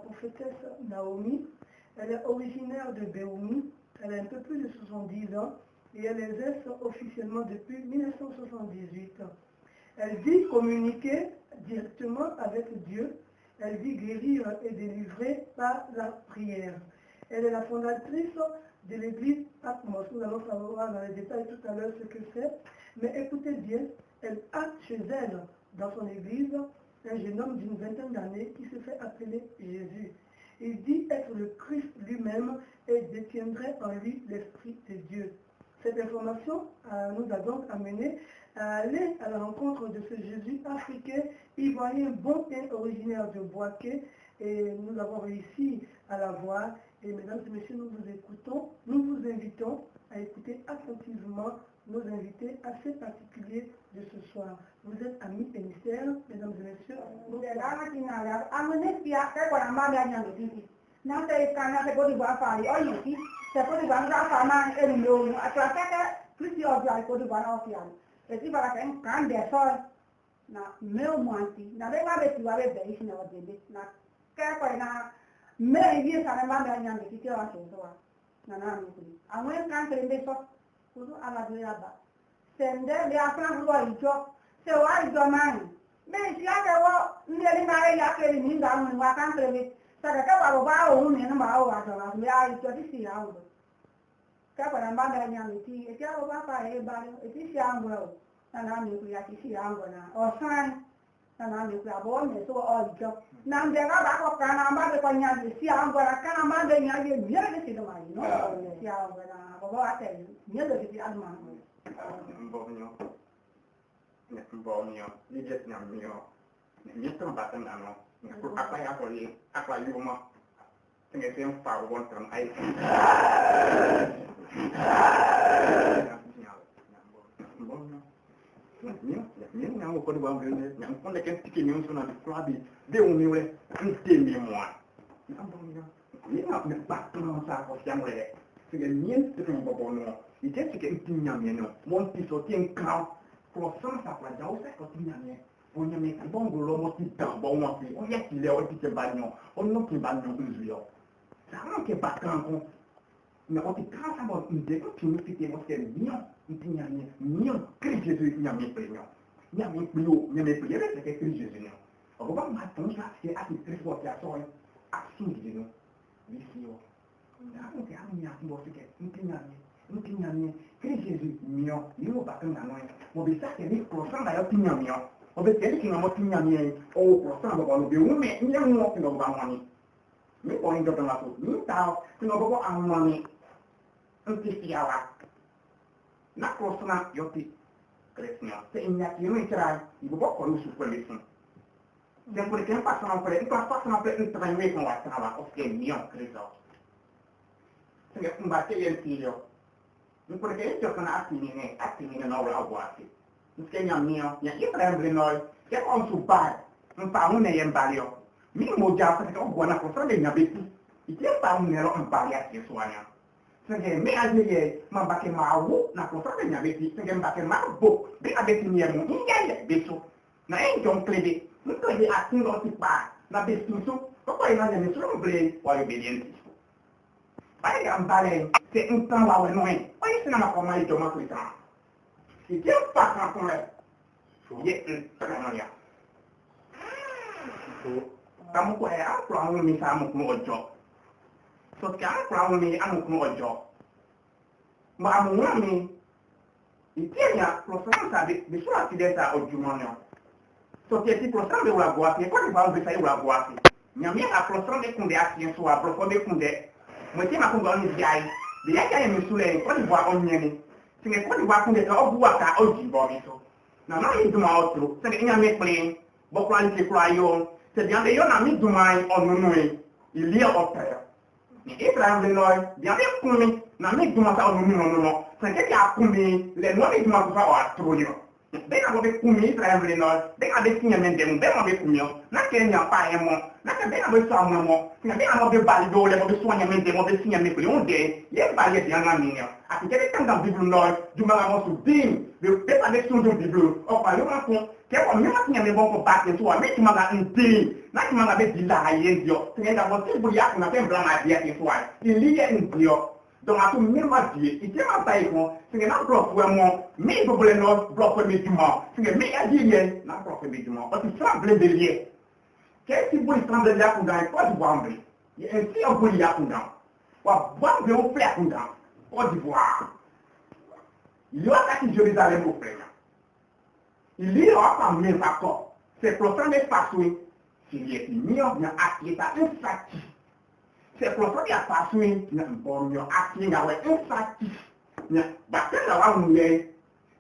prophétesse Naomi. Elle est originaire de Béoumi. Elle a un peu plus de 70 ans et elle exerce officiellement depuis 1978. Elle dit communiquer directement avec Dieu. Elle dit guérir et délivrer par la prière. Elle est la fondatrice de l'église Patmos. Nous allons savoir dans les détails tout à l'heure ce que c'est. Mais écoutez bien, elle a chez elle, dans son église, un jeune homme d'une vingtaine d'années qui se fait appeler Jésus. Il dit être le Christ lui-même et détiendrait en lui l'Esprit de Dieu. Cette information nous a donc amené à aller à la rencontre de ce Jésus africain, ivoirien, bon et originaire de Boaké. Et nous avons réussi à la voir. Et mesdames et messieurs, nous vous écoutons, nous vous invitons à écouter attentivement nos invités assez particuliers de ce soir. Vous êtes amis émissaires, mesdames et messieurs. Sende le afran ruwa ijo se wa ijo man me si ake wo ndeli na ya ke ni nda mu wa kan kreme sa ka ba o ni na ma o wa so la me a ijo ti si ya o ka ba na ba da nya mi ti e ja o ba fa e ba e ti si ya o na mi ku ya ti si ya na o san na mi ku ya bo me so o ijo na nde ga ba ko kana ba de ko nya ti si ya na kana ma de nya ye mi re si do ma no si ya na bo ba te ni de ti alma Mbonyo, ni jet nyamio, ni tempat nano, apa yang aku lihat, apa yang rumah, tinggal yang fawon terang air. Mbonyo, ni yang aku dibawa beli, yang pun lekas tiket ni unsur nanti kelabi, dia umileh, nanti semua. Mbonyo, ni nak nak masa aku siang leh, tinggal ni terang babono. Itu sih intinya no, monti so tiang kau, croissant apa jauh saya kau intinya, punya mereka bang gula monti dah bang monti, oh ya kilauan kita banyak, oh no kita banyak uzio, sekarang kita bakal kau, nak monti kau sama ide kau cuma kita monti intinya niang kerja tu intinya mereka, yang perlu mereka saya kerja tu, aku bang matang saya asyik kerja buat ya soal, asyik gitu, visio, aku kayak aku bos kita intinya que Jésus mio, io batto na noi. Mo bisa che ni croissant da tinha mio. O be che ni mo tinha mio, o croissant ba lo be ume, ni mo che no ba mani. Mi poi ndo na tu, ni ta, che no ba amani. Anti siala. Na croissant io ti crescino. Se in ya io entrai, io ba ko su quelli su. Sempre che passano per il treno con la strada, o che mio credo. Se un batte il figlio. Porque yo con actimine no lo hace. Es que mío, ya yo prendo noi, que con su par, un pa un en valio. Mi mo ya se ko buona cosa de nyabeti. Y que pa un nero en valia que suanya. Se que me aje ma ba ke ma wu na cosa de nyabeti, se que ba ke ma bo, be abeti ni mo, ya beso. Na en jon klebe, no to de atingo ti pa, na besu su, ko ko ina ne so bre, wa obedience. Vai ambale se un temps va ouais non. Oi se na koma ito makuita. Si ti pa na koma. Ye tranoya. So kamu ko ya plan mi samu ko ojo. So ka plan mi amu ko ojo. Ma amu mi itianya professeur sabe de so accidenta ojumonyo. So ti professeur de la boîte ko di ba on sai la boîte. Nyamia a professeur de kunde asien so a professeur de kunde. Moi ti ma kunde on jai. Dia kaya misule ko di ba on nyeni. Singe ko di ba kunde ka obuwa ka oji bo mi so. Na na yi duma otro. Se nya me plin. Bo kwa nti kwa yo. Se dia de yo na mi duma onunui. Il y a opère. Ni Ibrahim de noi, dia de kumi na mi duma sa onunu no. Se ke ya kumi le no mi duma sa o atro yo. Bem a ver comigo para ele nós, bem a ver tinha mente, bem a ver comigo, na que minha pai é mó, na que bem a ver sua mãe, bem a ver balido, le ver sua mente, ver tinha mente, onde e bali de anga minha. Assim que ele tem da Bíblia nós, de uma mão subim, de para ver som do Bíblia, ou para eu com que o meu tinha me bom para bater sua mente, mas não na que manga ver de lá e dio, tem da você bulia na tem blama dia que foi. E liga em dio. Donc à tout même dit, il tient ma taille con, c'est que n'a bloc pour moi, mais pour les nôtres, bloc pour mes dumont, c'est que mais à dire, n'a bloc pour mes dumont, parce que ça blé de lié. Qu'est-ce qui vous semble là pour dans pas du bois il y a un petit en bouli là pour dans. Ou bois de au frère pour dans, pas du bois. Il y a là qui Jérusalem au frère. Il y a pas même pas corps. C'est pour ça que pas souin. S'il est mis en bien acquis ça un sac. C'est pour ça qu'il y a pas soin, bon, il y a acquis, il y a un sac. Bakkan la wa mouye,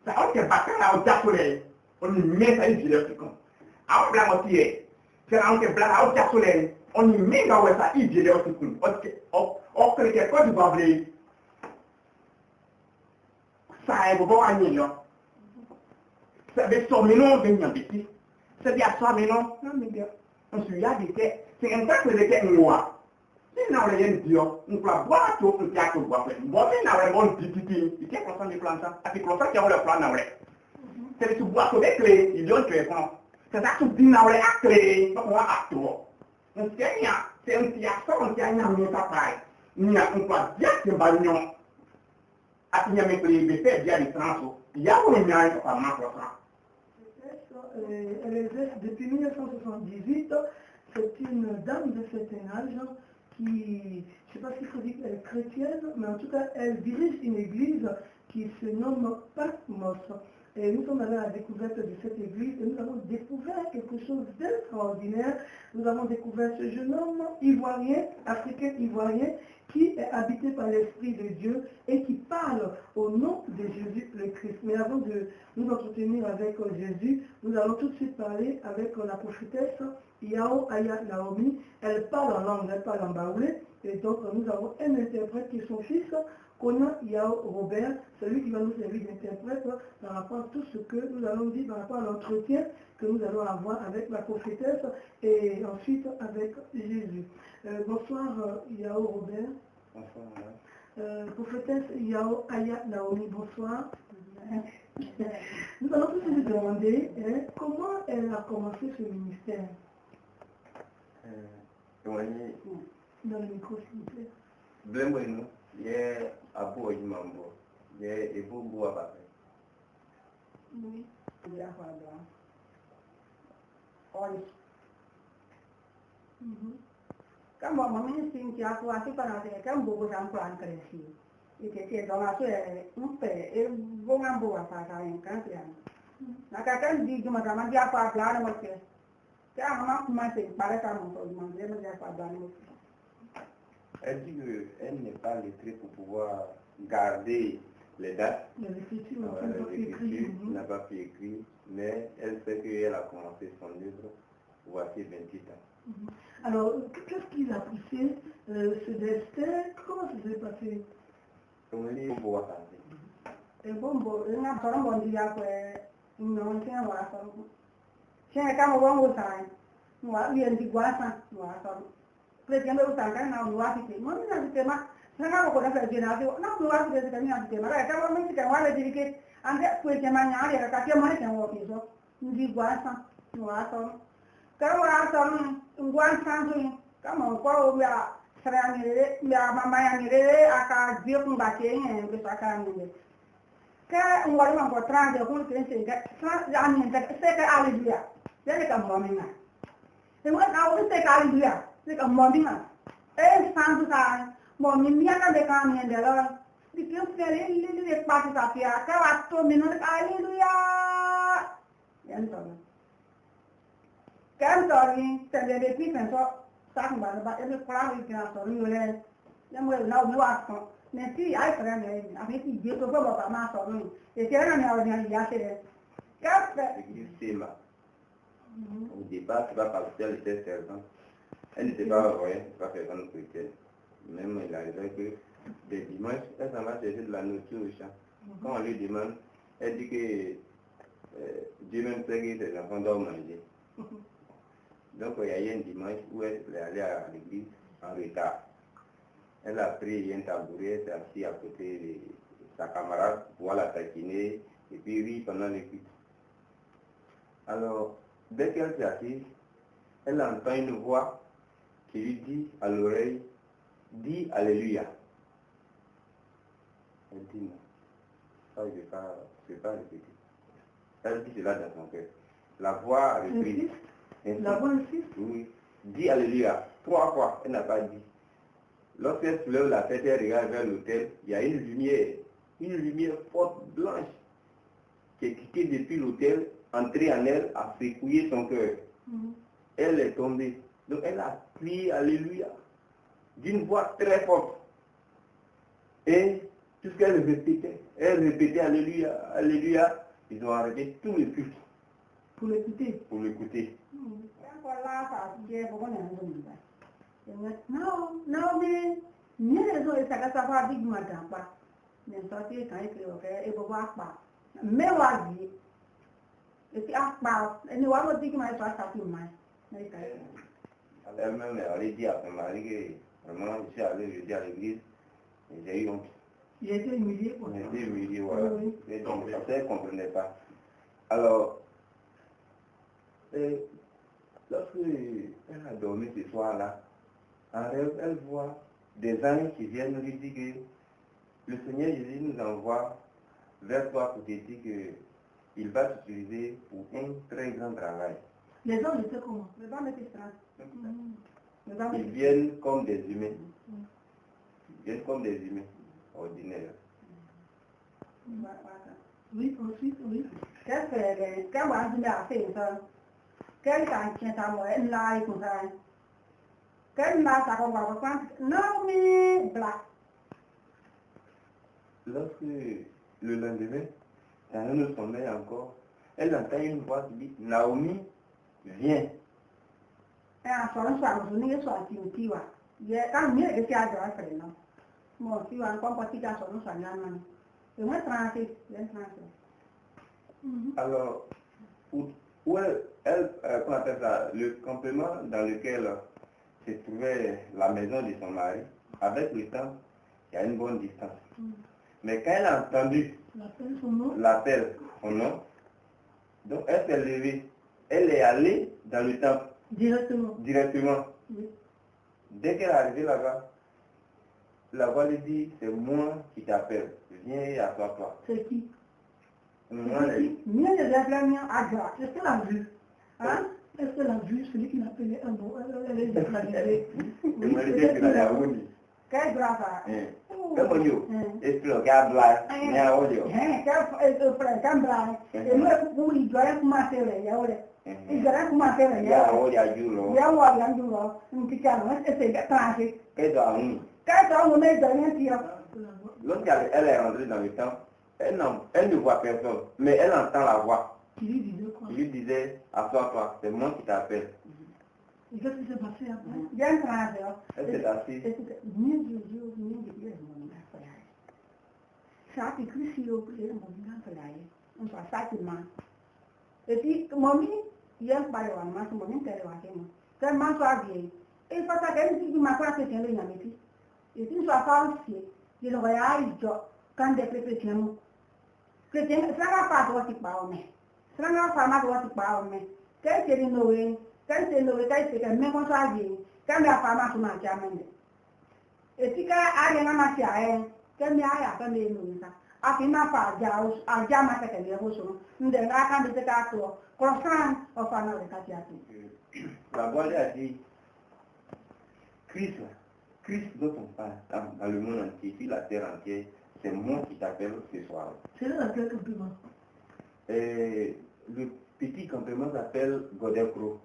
ça on que bakkan la au japoulé, on y met ça ici le truc. A on blanc au pied, c'est on que blanc au japoulé, on y met dans ça ici le truc. On que quelque chose va blé. Ça est bon à nous. Ça veut sommer de nyambiti. Ça veut sommer non mais bien. On se y a dit que c'est un temps que les que moi. Si nous avons un dio, nous pouvons boire tout le théâtre pour boire. Bon, si nous avons un petit, il y a un de plantes, et puis le qui a le plan, c'est de boire avec les, il y a un truc. C'est ça que nous avons à clé, on va à tout. On sait, c'est un théâtre, on tient un peu pareil. Nous avons pas bien que bagnon. À qui y a mes clés, mais c'est bien les trans. Il y a un lien par ma propre. Elle existe depuis 1978. C'est une dame de certain âge qui, je ne sais pas s'il faut dire qu'elle est chrétienne, mais en tout cas, elle dirige une église qui se nomme Patmos. Et nous sommes allés à la découverte de cette église et nous avons découvert quelque chose d'extraordinaire. Nous avons découvert ce jeune homme ivoirien, africain ivoirien, qui est habité par l'Esprit de Dieu et qui parle au nom de Jésus le Christ. Mais avant de nous entretenir avec Jésus, nous allons tout de suite parler avec la prophétesse Yao Aya Naomi. Elle parle en langue, elle parle en baoulé. Et donc nous avons un interprète qui est son fils, Kona Yao Robert, celui qui va nous servir d'interprète par rapport à tout ce que nous allons dire par rapport à l'entretien que nous allons avoir avec la prophétesse et ensuite avec Jésus. Bonsoir Yao Robert. Bonsoir. Prophétesse Yao Aya Naomi, bonsoir. Nous allons tous nous demander comment elle a commencé ce ministère. Dans le micro, s'il vous plaît. Blembo, il y a Abu Ojimambo, il y a Ebu Bouabake. Oui. Quand mon maman est une qui a trouvé pendant que beaucoup d'emplois crescent. Et que c'est dans la soirée, un peu, et bon en bois, ça a un cancer. La cacane dit que madame a pas à la moitié. Car maman commence par la carte, on demande, je ne sais pas dans le Elle dit qu'elle n'est pas lettrée pour pouvoir garder les dates. L'écriture n'a pas pu écrire, mais elle sait qu'elle a commencé son livre voici 28 ans. Alors, qu'est-ce qui a poussé ce destin? Comment ça s'est passé? Son livre pour passer. Et bon, il n'a pas bon dit après, non, c'est un wasson. C'est un cameroun au sein. Moi, il y a un petit wasson, wasson. Président de Utanga, na université. Moi, je ne sais pas. Je n'ai pas encore fait de génération. Non, université, c'est une université. Mais quand on me dit que moi, je dis que en fait, pour que ma nièce, elle a qu'à moi, c'est un office. Nous dit wasson, wasson. Quand wasson, un wasson, comme on croit au bien. Ya mama yang ire aka dia pun baca yang besakan ni. Ke ngori mang potran dia pun kena sehingga yang ni saya ke ahli dia. Jadi kamu mana? Sebab kau itu ahli dia. Jadi kamu mana? Sangat kan. Mau minyak ada kami yang dalam. Dikirim sekali ini pasti tapi ya. Kau waktu minum ahli dia. Yang tu. Kan sorry, terjadi pensok. Talking about every crowd you can so you learn them will know you ask for see I friend I think you get to go about my son if you're not ordinary yesterday Au départ, tu vas partir les tests servants. Elle n'était pas royale, pas servante chrétienne. Même il arrivait que des dimanches, elle s'en va chercher de la nourriture au champ. Quand on lui demande, elle dit que Dieu même sait que ses enfants doivent manger. Donc il y a eu un dimanche où elle est allée à l'église en retard. Elle a pris un tabouret, elle s'est assise à côté de sa camarade pour la taquiner et puis rire pendant l'écoute. Alors, dès qu'elle s'est assise, elle entend une voix qui lui dit à l'oreille, dis Alléluia. Elle dit non, ça je ne vais pas répéter. Elle dit cela dans son cœur. La voix a repris. La voix insiste? Oui. Dis Alléluia. 3 fois, elle n'a pas dit. Lorsqu'elle soulève la tête et regarde vers l'autel, il y a une lumière forte, blanche, qui est quittée depuis l'autel, entrée en elle, a secoué son cœur. Elle est tombée. Donc elle a crié Alléluia, d'une voix très forte. Et tout ce qu'elle répétait, elle répétait Alléluia, Alléluia. Ils ont arrêté tous les cultes. Pour l'écouter. Pour l'écouter. Non, mais ni les autres, ça va savoir big madame pas. Mais ça c'est quand il fait, et vous voir pas. Mais wadi, et puis à part, et nous avons dit que ma soeur ça fait mal. Elle-même elle a dit à son mari que vraiment je suis allé jeudi à l'église et j'ai eu honte. J'ai été humilié. J'ai été humilié, voilà. Oui. Et donc elle ne comprenait pas. Alors, lorsque elle a dormi ce soir-là, en rêve, elle voit des anges qui viennent lui dire que le Seigneur Jésus nous envoie vers toi pour te dire qu'il va t'utiliser pour un très grand travail. Les gens étaient comment? Les gens étaient stranges. Ils viennent comme des humains. Ils viennent comme des humains ordinaires. Oui, ensuite, oui. Qu'est-ce que vous avez fait ça? Quel tient à moi? Elle l'a comme ça. Quel m'a ça qu'on va voir? Non, mais black. Lorsque le lendemain, dans le sommeil encore, elle entend une voix qui dit Naomi, viens. Et en soirée, je ne suis pas si wa. Quand mieux que c'est à droite, non. Moi, si on comprend que ça sonne, ça n'a pas. Et moi, tranquille, bien tranquille. Alors, où elle comment appelle ça, le campement dans lequel se trouvait la maison de son mari, avec le temps, il y a une bonne distance. Mais quand elle a entendu l'appel, son nom, donc elle s'est levée, elle est allée dans le temple. Directement. Oui. Dès qu'elle est arrivée là-bas, la voix lui dit, c'est moi qui t'appelle, viens et assois-toi. C'est qui? Moi, Mieux les inflammés à droite. Est-ce qu'elle a vu? Hein? Est-ce qu'elle a vu celui qui l'appelait un nom? Elle est déflagrée. elle m'a dit que la Yaouni. Quel grave. Comment you? Est-ce que le gars blague? Mais à audio. Quel blague. Et moi, il doit commencer là. Il doit commencer là. Il y a un audio à jour. Il y a un audio à jour. Un petit calme. C'est tranché. Qu'est-ce que tu Quand on met dans un tir. Lorsqu'elle est rentrée dans le temple, elle ne voit personne, mais elle entend la voix. Qui lui disait quoi? Il lui disait, assois-toi, c'est moi qui t'appelle. Et qu'est-ce qui s'est passé après? Bien tranché. Elle s'est assise. Ça, c'est cru si au plus, mon bien fait là. On soit facilement. Et puis, mon ami, il y a un pas de moi, c'est mon interrogation. Quand je sois vieille, et il faut que quelqu'un qui m'a fait un peu de yameti. Et si je sois falsifié, il aurait quand des chrétiens. Chrétiens, ça n'a pas droit de parler. Ça n'a pas droit de parler. Quand c'est Noé, quand c'est même quand soit vieille, quand la femme a souvent jamais. Et puis, quand elle a un matière, quand il y a un peu de nous, afin de faire un diamant que les ressources, nous devons attendre de faire tout, croissant au fin de la La voix lui a dit, Christ dont on parle dans le monde entier, sur la terre entière, c'est moi qui t'appelle ce soir. C'est là quel campement? Le petit campement s'appelle Godekro.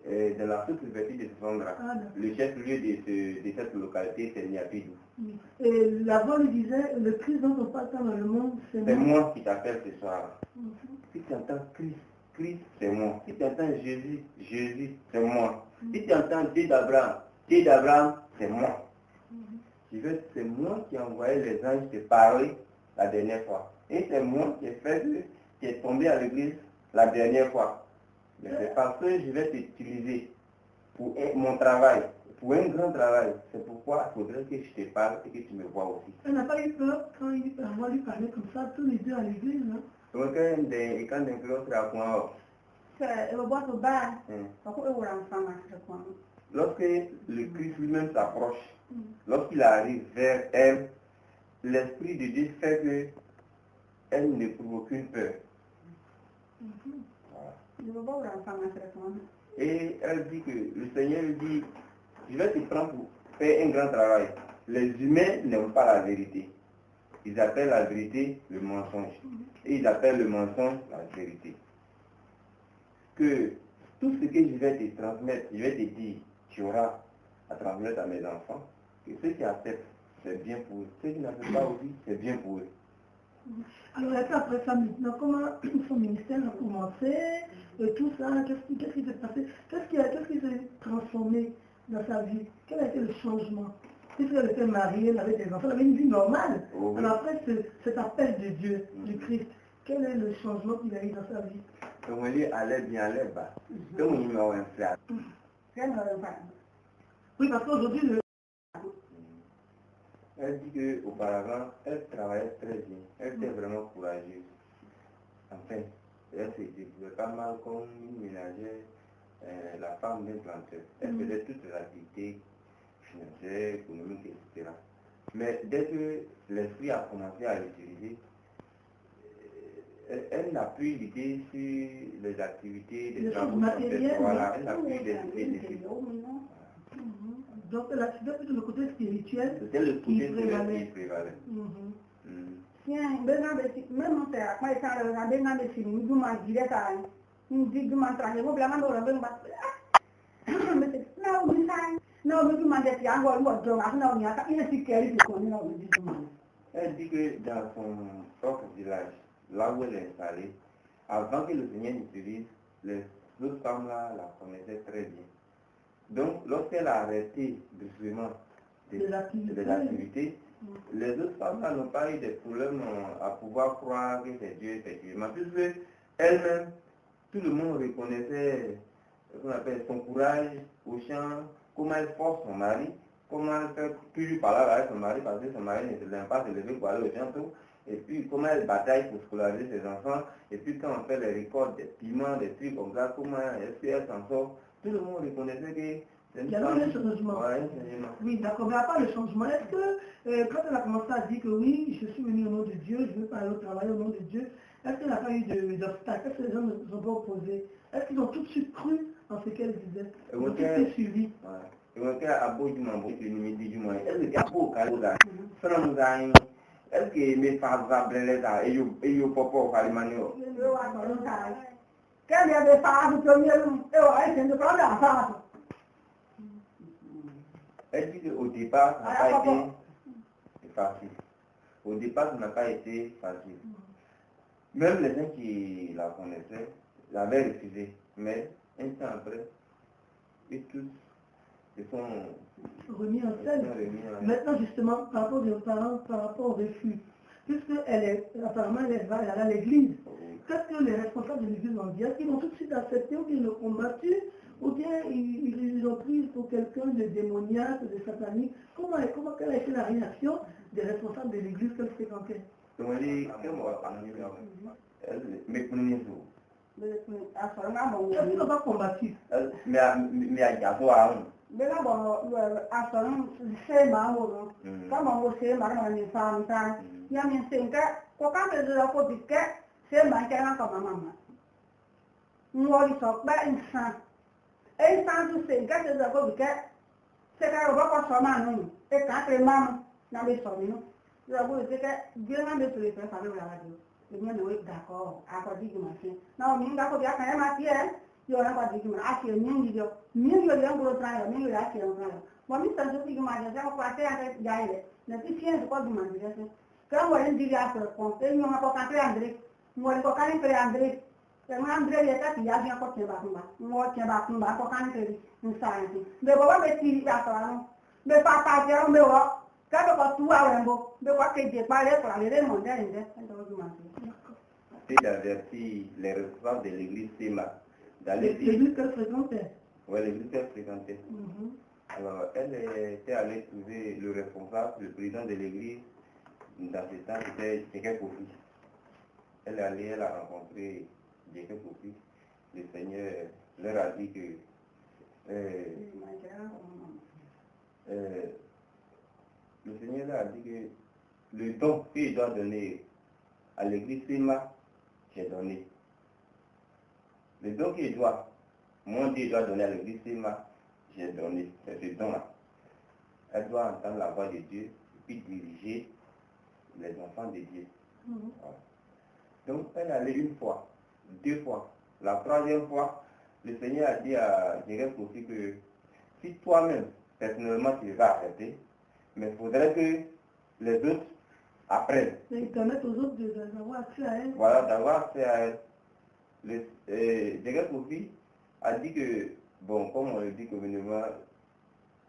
C'est Dans la sous-préfecture de Sandra. Le chef-lieu de cette localité, c'est Niapidou. Et la voix lui disait, le Christ dont on parle dans le monde, c'est C'est moi. moi qui t'appelle ce soir. Si tu entends Christ, c'est moi. Si tu entends Jésus, c'est moi. Si tu entends Dieu d'Abraham, c'est moi. C'est moi qui ai envoyé les anges te parler la dernière fois. Et c'est moi qui ai fait tu es tombé à l'église la dernière fois. Mais c'est parce que je vais t'utiliser pour mon travail, pour un grand travail. C'est pourquoi il faudrait que je te parle et que tu me vois aussi. Elle n'a pas eu peur quand on va lui parler comme ça, tous les deux à l'église, non? Donc, quand l'autre a point, lorsque le Christ lui-même s'approche, lorsqu'il arrive vers elle, l'Esprit de Dieu fait que elle ne provoque aucune peur. Voilà. Et elle dit que le Seigneur lui dit, je vais te prendre pour faire un grand travail. Les humains n'aiment pas la vérité. Ils appellent la vérité le mensonge. Et ils appellent le mensonge la vérité. Que tout ce que je vais te transmettre, je vais te dire, tu auras à transmettre à mes enfants, que ceux qui acceptent, c'est bien pour eux. Ceux qui n'acceptent pas aussi, c'est bien pour eux. Alors après ça, maintenant, comment son ministère a commencé, et tout ça, qu'est-ce qui s'est passé, qu'est-ce qui s'est transformé dans sa vie, quel a été le changement? Puisqu'elle était mariée, elle avait des enfants, elle avait une vie normale. Oh oui. Alors après cet appel de Dieu, du Christ, quel est le changement qu'il a eu dans sa vie? Comme on dit, allez bien, allez bas. Comme on dit, on va faire. Oui, parce qu'aujourd'hui, elle dit qu'auparavant, elle travaillait très bien. Elle était vraiment courageuse. Enfin, elle se débrouillait pas mal comme une ménagère, la femme d'un planteur. Elle faisait toutes les activités financières, économiques, etc. Mais dès que l'esprit a commencé à l'utiliser, elle n'a plus l'idée sur les activités, des travaux matériels. Voilà, elle n'a plus d'idée. Donc c'était le côté spirituel qui prévalait. Elle dit que dans son propre village, là où elle est installée, avant que le Seigneur l'utilise, les autres femmes-là la connaissaient très bien. Donc, lorsqu'elle a arrêté brusquement des activités, les autres femmes n'ont pas eu de problème à pouvoir croire que c'est Dieu, effectivement. Puisque elle-même, tout le monde reconnaissait ce qu'on appelle son courage au champ, comment elle force son mari, comment elle fait toujours parler avec son mari parce que son mari ne se lève pas se lever pour aller au champ, et puis comment elle bataille pour scolariser ses enfants, et puis quand on fait les récoltes des piments, des trucs comme ça, comment est-ce qu'elle s'en sort. Tout le monde reconnaissait que il y avait un changement. Oui, d'accord, mais à part le changement, est-ce que quand elle a commencé à dire que oui, je suis venue au nom de Dieu, je veux pas aller au travail au nom de Dieu, est-ce qu'elle n'a pas eu d'obstacles? Est-ce que les gens ne sont pas opposés? Est-ce qu'ils ont tout de suite cru en ce qu'elle disait? Ils ont tout de suite suivi. Est-ce que mes femmes et yo popo kalimano? Elle dit qu'au départ, ça n'a pas été facile. Au départ, ça n'a pas été facile. Même les gens qui la connaissaient l'avaient refusé. Mais un temps après, ils tous se sont remis en scène. Maintenant, justement, par rapport aux parents, par rapport au refus, apparemment, elle va à l'église. Qu'est-ce que les responsables de l'église ont dit? Est-ce qu'ils ont tout de suite accepté ou qu'ils l'ont combattu? Ou bien ils ont pris pour quelqu'un de démoniaque, de satanique? Quelle a été la réaction des responsables de l'église qu'elle fréquentait? Qu'est-ce qu'ils n'ont pas combattu? D'accord, à quoi dire machin. Non, mais d'accord, bien quand même à tirer, il y aura pas de dire à tirer mieux gros travail, mieux à tirer un moi mi sta tutti che mangiano qua te anche gaire ne ti tieni qua di mangiare quand on dit à ce compte il n'y a pas qu'à André moi le coca ne André c'est moi André il est qui a bien côté bas moi qui bas coca ne non sai mais quoi me tiri à ça mais papa je me va quand on tu a un beau mais quoi que je parle pour aller demander donc du mangiare d'avertir les responsables de l'église Sema d'aller dire... L'église qu'elle fréquentait. Oui, l'église qu'elle fréquentait. Alors, elle était allée trouver le responsable, le président de l'église, dans ce temps, c'était Djeke Kofi. Elle est allée, elle a rencontré Djeke Kofi. Le Seigneur leur a dit que le Seigneur leur a dit que le don qu'il doit donner à l'église Sema, j'ai donné. Le don qu'il doit, mon Dieu doit donner à l'église Sema, j'ai donné. C'est ce don-là. Elle doit entendre la voix de Dieu et puis diriger les enfants de Dieu. Voilà. Donc, elle est allée une fois, 2 fois. La 3e fois, le Seigneur a dit à Djeke Kofi que si toi-même, personnellement, tu vas arrêter, mais il faudrait que les autres apprennent. Et ils permettent aux autres d'avoir accès à elle. Voilà, d'avoir accès à elle. Djeke Kofi a dit que, bon, comme on le dit communément,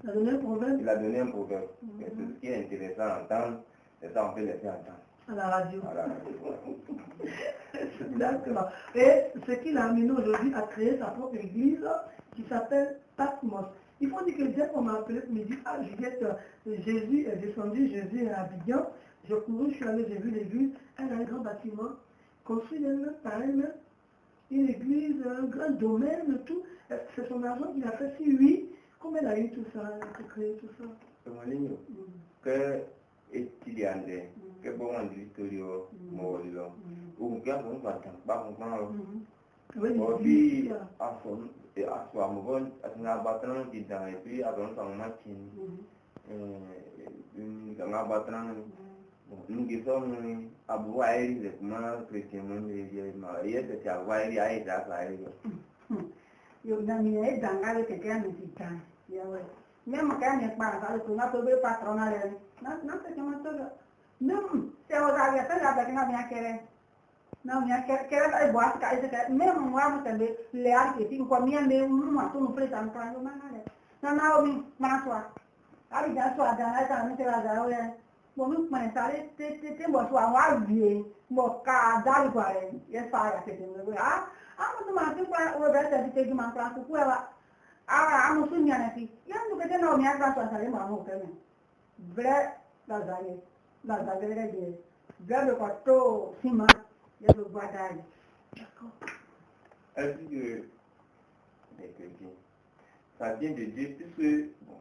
Il a donné un proverbe. il a donné un proverbe. Et c'est ce qui est intéressant à entendre, c'est ça on peut laisser entendre. À la radio. À la radio. D'accord. Et ce qu'il a amené aujourd'hui à créer sa propre église qui s'appelle Patmos. Il faut dire que dès qu'on m'a appelé pour me dire, ah Juliette, Jésus est descendu, Jésus est à Abidjan. Je couru, je suis allé, j'ai vu l'église. Elle a un grand bâtiment, construit elle-même par elle-même. Une église, un grand domaine, tout. C'est son argent qu'il a fait. Si oui, comment elle a eu tout ça, elle a créé tout ça? Que étudiante, que bon en historio, mollo, ou bien on va t'en puis à son et à soi mon à son abattant qui dans et puis à son machine dans abattant nous qui sommes à boire les comment chrétien il y a cette avoir il y a ça yo na mi e danga ke ke mi titan ya we même quand il parle ça le na to be patronal na te que ma to même c'est au gars ça la que na bien querer na bien querer ai boas ka ese que même moi mo tambe le ar que tin ko mi me mo to no presa no kan yo manale na o mi manaswa ari da so ada na ta mi te la da o le mo mi ma sare te mo so wa vie mo ka dali pare ya sa ya que te me ah ama mati kwa uweza vitegi makrasu kwa amu sunya nati yangu kete na mi akrasu asale ma ho kene bre la zaye de gabe kwa to sima ya do badai. Elle dit que les chrétiens, ça vient de Dieu puisque bon,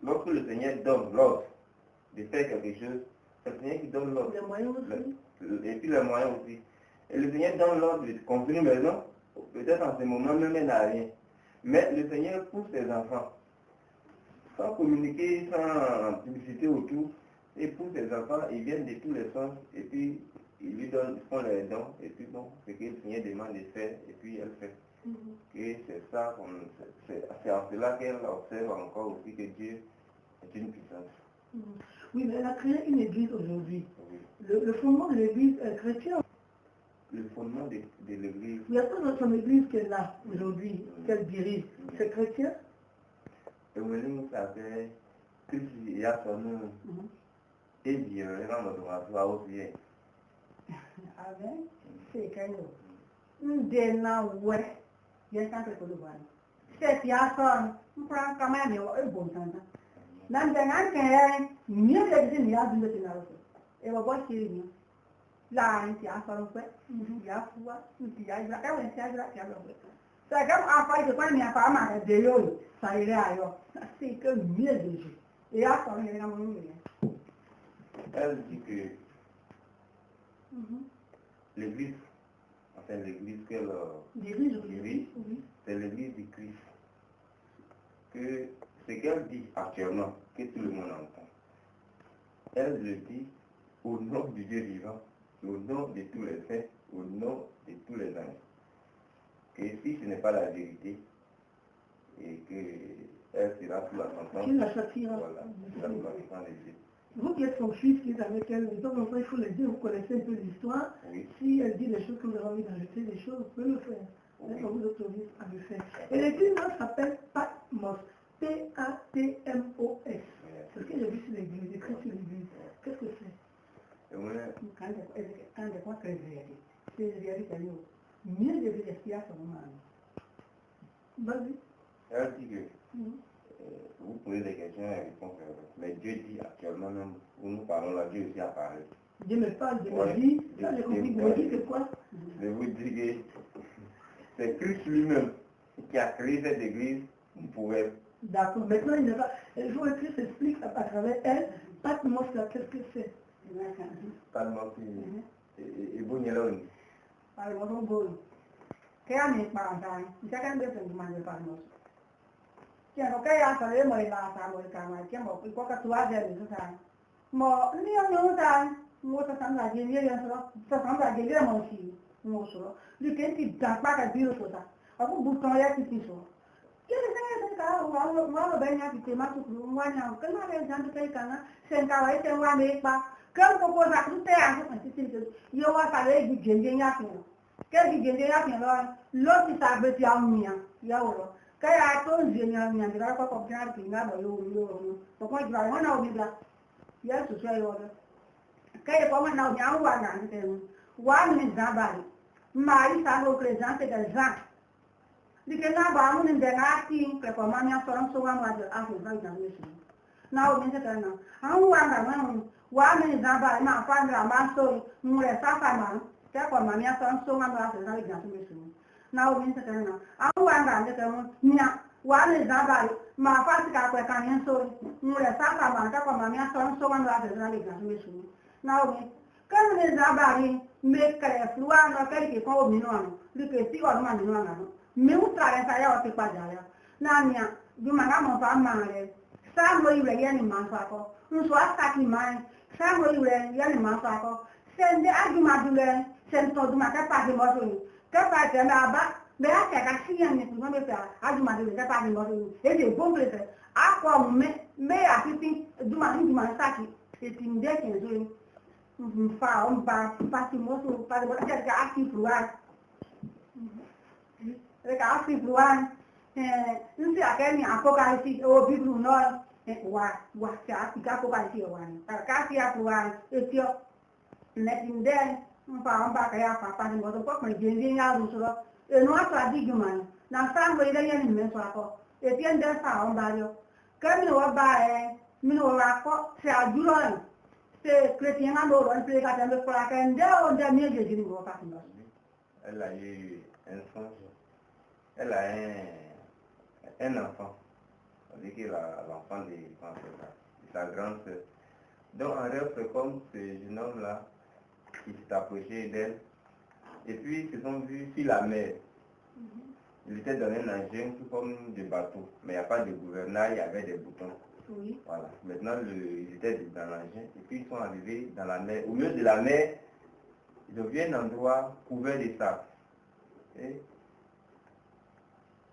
lorsque le Seigneur donne l'ordre de faire quelque chose, c'est le Seigneur qui donne l'ordre. Les moyens aussi. Et puis les moyens aussi. Et le Seigneur donne l'ordre de construire une maison, peut-être en ce moment même elle n'a rien. Mais le Seigneur pousse ses enfants, sans communiquer, sans publicité autour, il pousse ses enfants, ils viennent de tous les sens, et puis ils lui donnent, ils font les dons, et puis bon, ce que le Seigneur demande de faire, et puis elle fait. Et c'est ça, c'est en cela qu'elle observe encore aussi que Dieu est une puissance. Oui, mais elle a créé une église aujourd'hui. Oui. Le fondement de l'église est chrétien. Le fondement de l'église. Il y a pas dans son église qu'elle a aujourd'hui, qu'elle dirige. C'est chrétien? Et nous, ça fait que il y a son nom. Et bien, il y a un droit aussi. Amen. C'est quand même. Ndena ouais. Bien ça que le voir. C'est bien ça. On prend quand même un bon temps. Nandana que mieux que il y a du temps. Et on va voir la inti afaro pe ya fuwa inti ya ira e wen ti ajira ti alo pe so ga afa ide kwa mi afa ma de yo sa ire ayo si que mieux de Dieu et a so ni na mo ni Elle dit que l'église, enfin l'église qu'elle dirige, c'est l'église du Christ. Que ce qu'elle dit actuellement, que tout le monde entend, elle le dit au nom du Dieu vivant, au nom de tous les saints, au nom de tous les anges. Et si ce n'est pas la vérité, et qu'elle sera sous la sentence, Qu'il la châtiera. voilà, ça nous va les Dieu. Vous qui êtes son fils, qui est avec elle, de temps en temps, il faut l'aider, vous connaissez un peu l'histoire. Oui. Si elle dit des choses que vous avez envie d'ajouter, des choses, vous pouvez le faire. Oui. On vous autorise à le faire. Et l'église s'appelle Patmos. P-A-T-M-O-S. C'est ce que j'ai vu sur l'église, écrit sur l'église. Qu'est-ce que c'est? Quand de quoi très vrai. posez des questions et réponses. Mais Dieu dit actuellement même, où nous parlons là, Dieu aussi a parlé. Dieu me parle, Dieu Ouais. me dit, ça Dieu- j'ai compris, Dieu- Dieu me dit que quoi? Je vous dis que c'est Christ lui-même qui a créé cette église pour elle. D'accord, maintenant il faut que Christ explique à travers elle, Patmos là, qu'est-ce que c'est? Tellement et bon, il y a là. Palmos boy. Kaya ni parang isa kan betul cuma di Palmos. Yang kaya kalau mau bahasa mau kamar, yang mau ikut ketua dia itu kan. Mau ni yang kan, mau sesambil lagi dia yang sesambil lagi dia mau sih, mau suruh. Dia kan tidak pakai biru sudah. Aku bukan ya gitu. Jadi saya kalau mau banyak itu masuk rumah yang kenal yang jangan kayak karena sengkawai sengwa mereka. Kan kok tak tu aku pasti itu. Yo wa sale di jenjenya tu. Kẹ́ẹ̀kì gèdè yàtọ̀ lọ́rùn lọ́sì sàgbé ti àwọn èèyàn yàwó lọ kẹ́yà tó ń zè ní àwọn èèyàn ìdára kọ́kọ́ bí wọ́n ti ń gbàgbọ́ yóò rí oòrùn ọ̀pọ̀ ìjọba wọn náà omi gba yẹ́ sùsù ẹ̀yọ ọdọ kẹ́yà kọ́ wọn náà omi àwọn wà ní àǹtẹ̀ wọn wà ní ìzàbàrì máa yí sáà lókè ìzàǹtẹ̀ gẹ̀ zàn dìkẹ́ náà bọ̀ àwọn ìdẹ̀ náà ti ń kẹ́kọ̀ọ́ máa ní asọ́rọ́ ń sọ wọn wájú àfẹ́fẹ́ ìdàgbé sùn náà omi tẹ̀tẹ̀ náà àwọn wà ní àwọn wà ní ìzàbàrì máa fáwọn àmà sóyè ń rẹ̀ sáfà máa kẹ́kọ̀ọ́ màmí asọ́rọ́ ń sọ wọn wájú àfẹ́fẹ́ ìdàgbé sùn náà omi tẹ̀tẹ̀ náà àwọn wà ní àǹtẹ̀ wọn ní wà ní ìzàbàrì máa fásitì kàpẹ́ kan yẹn sóyè ń rẹ̀ sáfà máa kẹ́kọ̀ọ́ màmí asọ́rọ́ ń sọ wọn wájú àfẹ́fẹ́ ìdàgbé sùn náà omi kẹ́nu ní ìzàbàrì mẹ́kẹ̀rẹ̀ fúlùwà náà kẹ́kẹ̀ẹ́ kọ́ omi náà nù lùkẹ́ sí ọ̀dọ́ màmí náà nà meu tare saya waktu pajaya nanya gimana mau pamer samo iwe yani masako nso asaki mai samo iwe yani masako sende aguma dule sento duma ka pa mo so ni ka pa te na ba be aka ka siya ni ko me pa aguma dule ka pa mo so ni e de bombe te akwa me afiti duma saki e tinde ke zo fa on ba ti mo so pa de ka aki fruwa Mereka aktif luan, nanti akhirnya apokalisis, Biblu nol, wah tiga apokalisis luan. Kasih aku luan, itu netin deh, apa kayak apa nih motor kok menjenjinya harus loh. Nuat lagi gimana? Nasa gue ini yang ini suatu, itu yang dia saham baru. Kami minum kok seajuran, sekretinan orang mereka jangan berpelakan dia udah nih jadi gue kasih loh. Elle a eu un songe. Elle a un enfant. On dit qu'il a l'enfant de sa grande sœur. Donc en rêve, c'est comme ce jeune homme-là qui s'est approché d'elle. Et puis ils se sont vus sur la mer. Il était dans un engin tout comme des bateaux. Mais il n'y a pas de gouvernail, il y avait des boutons. Oui. Voilà. Maintenant, ils étaient dans l'engin. Et puis ils sont arrivés dans la mer. Au milieu de la mer, ils ont vu un endroit couvert de sable. Et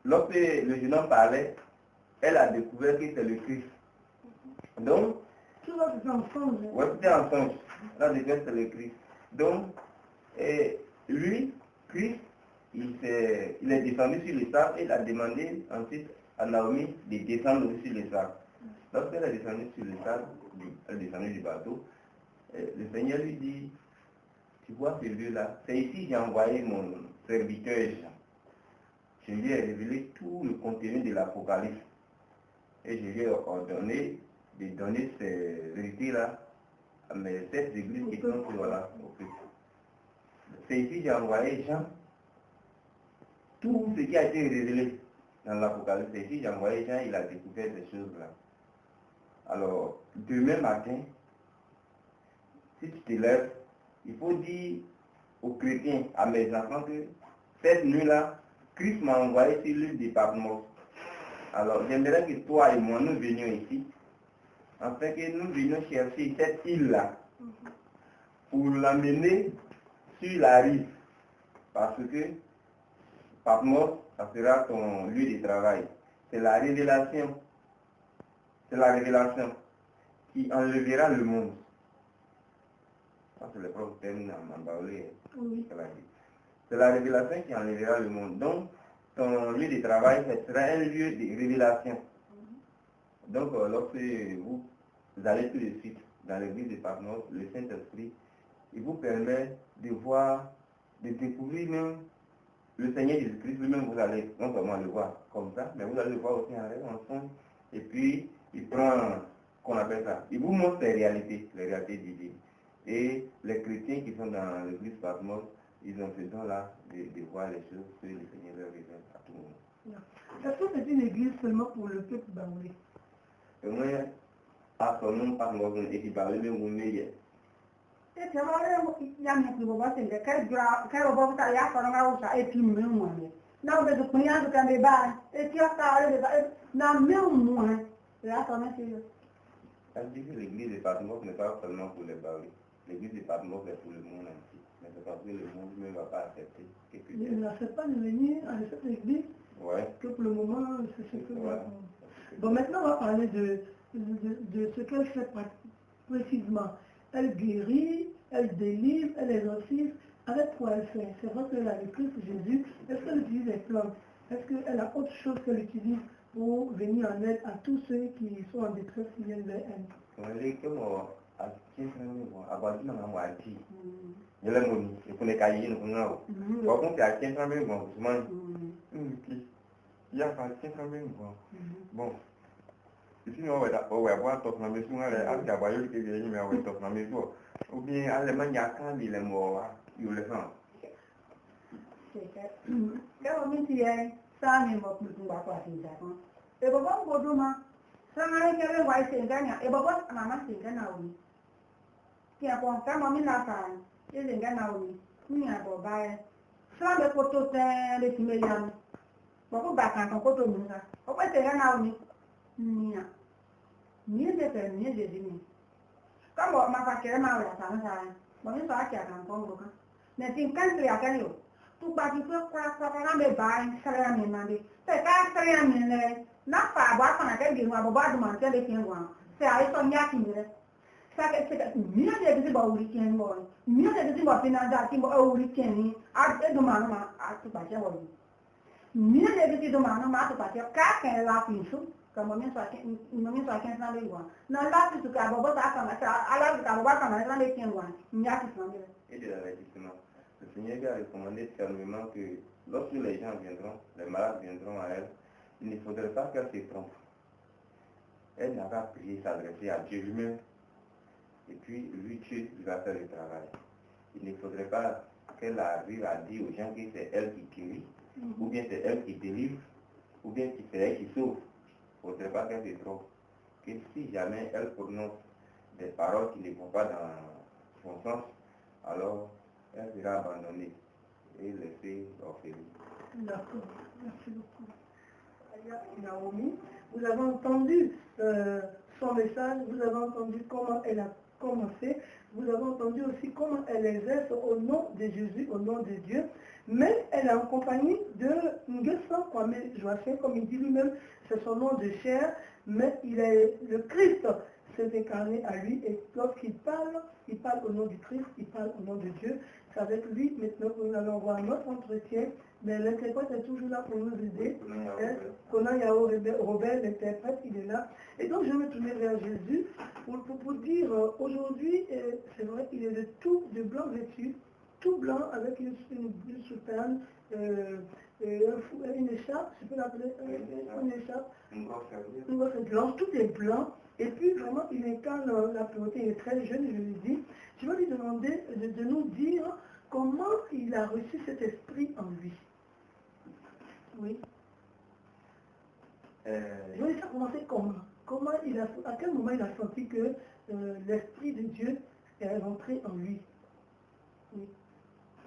lorsque le jeune homme parlait, elle a découvert que c'est le Christ. Donc, Toujours en songe. ouais, c'était en songe. Elle a découvert que c'est le Christ. Donc, lui, Christ, il est descendu sur le sable et il a demandé ensuite à Naomi de descendre aussi sur le sable. Lorsqu'elle est descendue sur le sable, elle est descendue du bateau, le Seigneur lui dit, tu vois ce lieu-là, c'est ici que j'ai envoyé mon serviteur Jean. Je lui ai révélé tout le contenu de l'Apocalypse. Et je lui ai ordonné de donner ces vérités-là à mes 7 églises qui sont voilà, au Christ. C'est ici que j'ai envoyé Jean. Tout ce qui a été révélé dans l'Apocalypse, c'est ici que j'ai envoyé Jean, il a découvert ces choses-là. Alors, demain matin, si tu te lèves, il faut dire aux chrétiens, à mes enfants, que cette nuit-là, Christ m'a envoyé sur l'île de Patmos. Alors, j'aimerais que toi et moi, nous venions ici, afin que nous venions chercher cette île-là, pour l'amener sur la rive. Parce que Patmos, ça sera ton lieu de travail. C'est la révélation. C'est la révélation qui enlèvera le monde. Ça, c'est le propre terme en baoulé. Oui. C'est la révélation qui enlèvera le monde. Donc, ton lieu de travail, ce sera un lieu de révélation. Donc, lorsque vous allez tout de suite dans l'église de Patmos, le Saint-Esprit, il vous permet de voir, de découvrir même le Seigneur Jésus-Christ, lui-même vous allez non seulement le voir comme ça, mais vous allez le voir aussi en rêve, en songe. Et puis, il prend, qu'on appelle ça, il vous montre les réalités divines. Et les chrétiens qui sont dans l'église Patmos, ils ont ce don-là de voir les choses que le Seigneur leur révèle à tout moment. Est-ce que c'est une église seulement pour le peuple baoulé? Et moi, à son nom, Patmos, et qui parlait de mon meilleur. Et puis, alors, il y a un peu de voix, c'est que quel robot ça y a, ça n'a pas et puis, moi, non, mais je connais un peu de débat, et puis, dans même moi, là, ça m'a fait. Elle dit que l'église de Patmos n'est pas seulement pour les baoulés. L'église de Patmos est pour le monde entier. Mais c'est parce que le monde ne va pas accepter quelque chose. Il n'accepte pas de venir à cette église que pour le moment, c'est ce que... Ouais. Bon, maintenant, on va parler de ce qu'elle fait précisément. Elle guérit, elle délivre, elle exorcise. Avec quoi elle fait? C'est vrai qu'elle a le Christ Jésus. Est-ce qu'elle utilise les plantes? Est-ce qu'elle a autre chose qu'elle utilise pour venir en aide à tous ceux qui sont en détresse qui viennent vers elle? On dit que moi, à 15 ans, à partir de mon dit, je l'ai moni, et pour les cahiers, nous avons. Par contre, c'est à 15 ans, bon, il y a pas 15 ans, bon. Ici, on va voir top dans mes soins, avec la voyure qui vient, mais on va top dans mes soins. Ou bien, allemand, il y a quand il est mort, il le sent. Kalau mesti saya ni mau pergi bapa sini kan. Bapa bodoh mah. Sangat kira wai sehingga bapa mama sehingga nauni. Tiap orang kan mami nakan. Dia sehingga nauni. Ni apa baik. Selama foto le timelian. Bapa bahkan kan foto ni kan. Bapa sehingga nauni. Ni dia sini. Kan bawa masa kira mau ya sana saya. Mami saya kira kan kau bukan. Nanti kan kelihatan yo. Tu bagi tu kalau be bayi saya ni nanti. Saya ni le. Napa buat mana kan di rumah buat rumah saya di sini buat. Saya itu nyaki ni le. Saya ni ada di bawah weekend boy. Ni ada di bawah pindah di bawah weekend ni. Ada di mana tu baca boy. Ni ada di mana tu baca. Kakek lapis tu. Kamu ni sakit nanti buat. Nanti tu kalau buat apa macam alat kalau buat apa nanti di buat. Nyaki nanti. Et de la justement. Le Seigneur a recommandé fermement que lorsque les gens viendront, les malades viendront à elle, il ne faudrait pas qu'elle se trompe. Elle n'a qu'à prier, s'adresser à Dieu lui-même. Et puis, lui, Dieu, il va faire le travail. Il ne faudrait pas qu'elle arrive à dire aux gens que c'est elle qui guérit, ou bien c'est elle qui délivre, ou bien c'est elle qui sauve. Il ne faudrait pas qu'elle se trompe. Que si jamais elle prononce des paroles qui ne vont pas dans son sens, alors elle sera abandonnée et laissée orpheline. D'accord, merci beaucoup. Naomi, vous avez entendu son message, vous avez entendu comment elle a commencé, vous avez entendu aussi comment elle exerce au nom de Jésus, au nom de Dieu, mais elle est en compagnie de Nguessan Kwame Joachim, comme il dit lui-même, c'est son nom de chair, mais il est le Christ s'est incarné à lui, et lorsqu'il parle, il parle au nom du Christ, il parle au nom de Dieu. C'est avec lui maintenant que nous allons voir notre entretien, mais l'interprète est toujours là pour nous aider. Conan Yao Robert, l'interprète, il est là. Et donc je vais me tourner vers Jésus pour dire, aujourd'hui, c'est vrai, il est de blanc vêtu, tout blanc avec une soutane, une écharpe, je peux l'appeler une écharpe, une gosse blanche, tout est blanc. Et puis vraiment, il incarne la pureté, il est très jeune, je lui dis. Je vais lui demander de nous dire comment il a reçu cet esprit en lui. Oui. Je vais commencer comment à quel moment il a senti que l'esprit de Dieu est rentré en lui. Oui.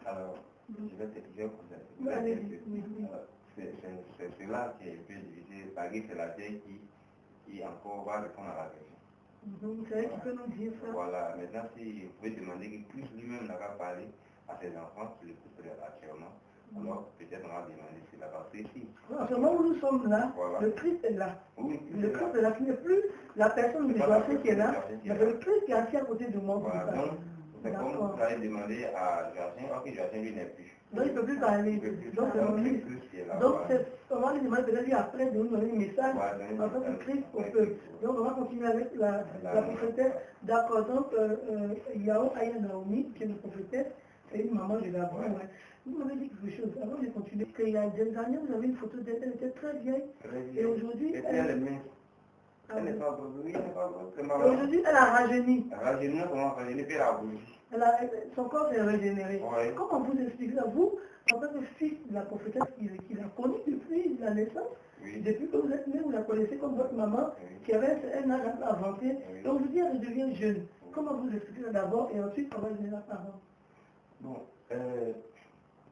Alors, je vais c'est cela qui est plus difficile, parce que c'est la terre qui encore va répondre à la question. C'est vrai qu'il peut nous dire ça. Voilà, maintenant si vous pouvez demander que Christ lui-même n'a qu'à parler à ses enfants qui l'écoutent actuellement, alors peut-être on va demander si la partie ici. En ce moment où nous sommes là, voilà. Le Christ est là. Oui, le Christ est là, qui n'est plus la personne du Joachim qui est là, mais le Christ qui est assis à côté de moi. Voilà, donc c'est comme vous allez demander à Joachim, ok, Joachim lui n'est plus. Non, il ne peut plus parler. Donc c'est lui. Donc on va lui demander peut-être lui après de nous donner un message en tant que Christ au peuple. Donc on va continuer avec la prophétesse. D'accord, donc Yao Aya Naomi, qui est une prophétesse, c'est une maman, je l'avoue. Ouais. Vous m'avez dit quelque chose, avant de continuer, qu'il y a des années, vous avez une photo d'elle, elle était très vieille. Et aujourd'hui, elle est mince. Elle n'est pas grosse. Oui, elle n'est pas grosse. C'est marrant. Aujourd'hui, elle a rajeuni. Rajeuni, comment rajeuni, puis elle a bougé. Son corps s'est régénéré. Ouais. Comment vous expliquez ça, vous, en tant que fils de la prophétesse qu'il a connue depuis la naissance, Oui. depuis que vous êtes né, vous la connaissez comme votre maman, Oui. qui avait un âge un peu avancé, Oui. et on vous dit qu'elle devient jeune. Comment vous expliquez ça d'abord, et ensuite on va donner la parole. Bon,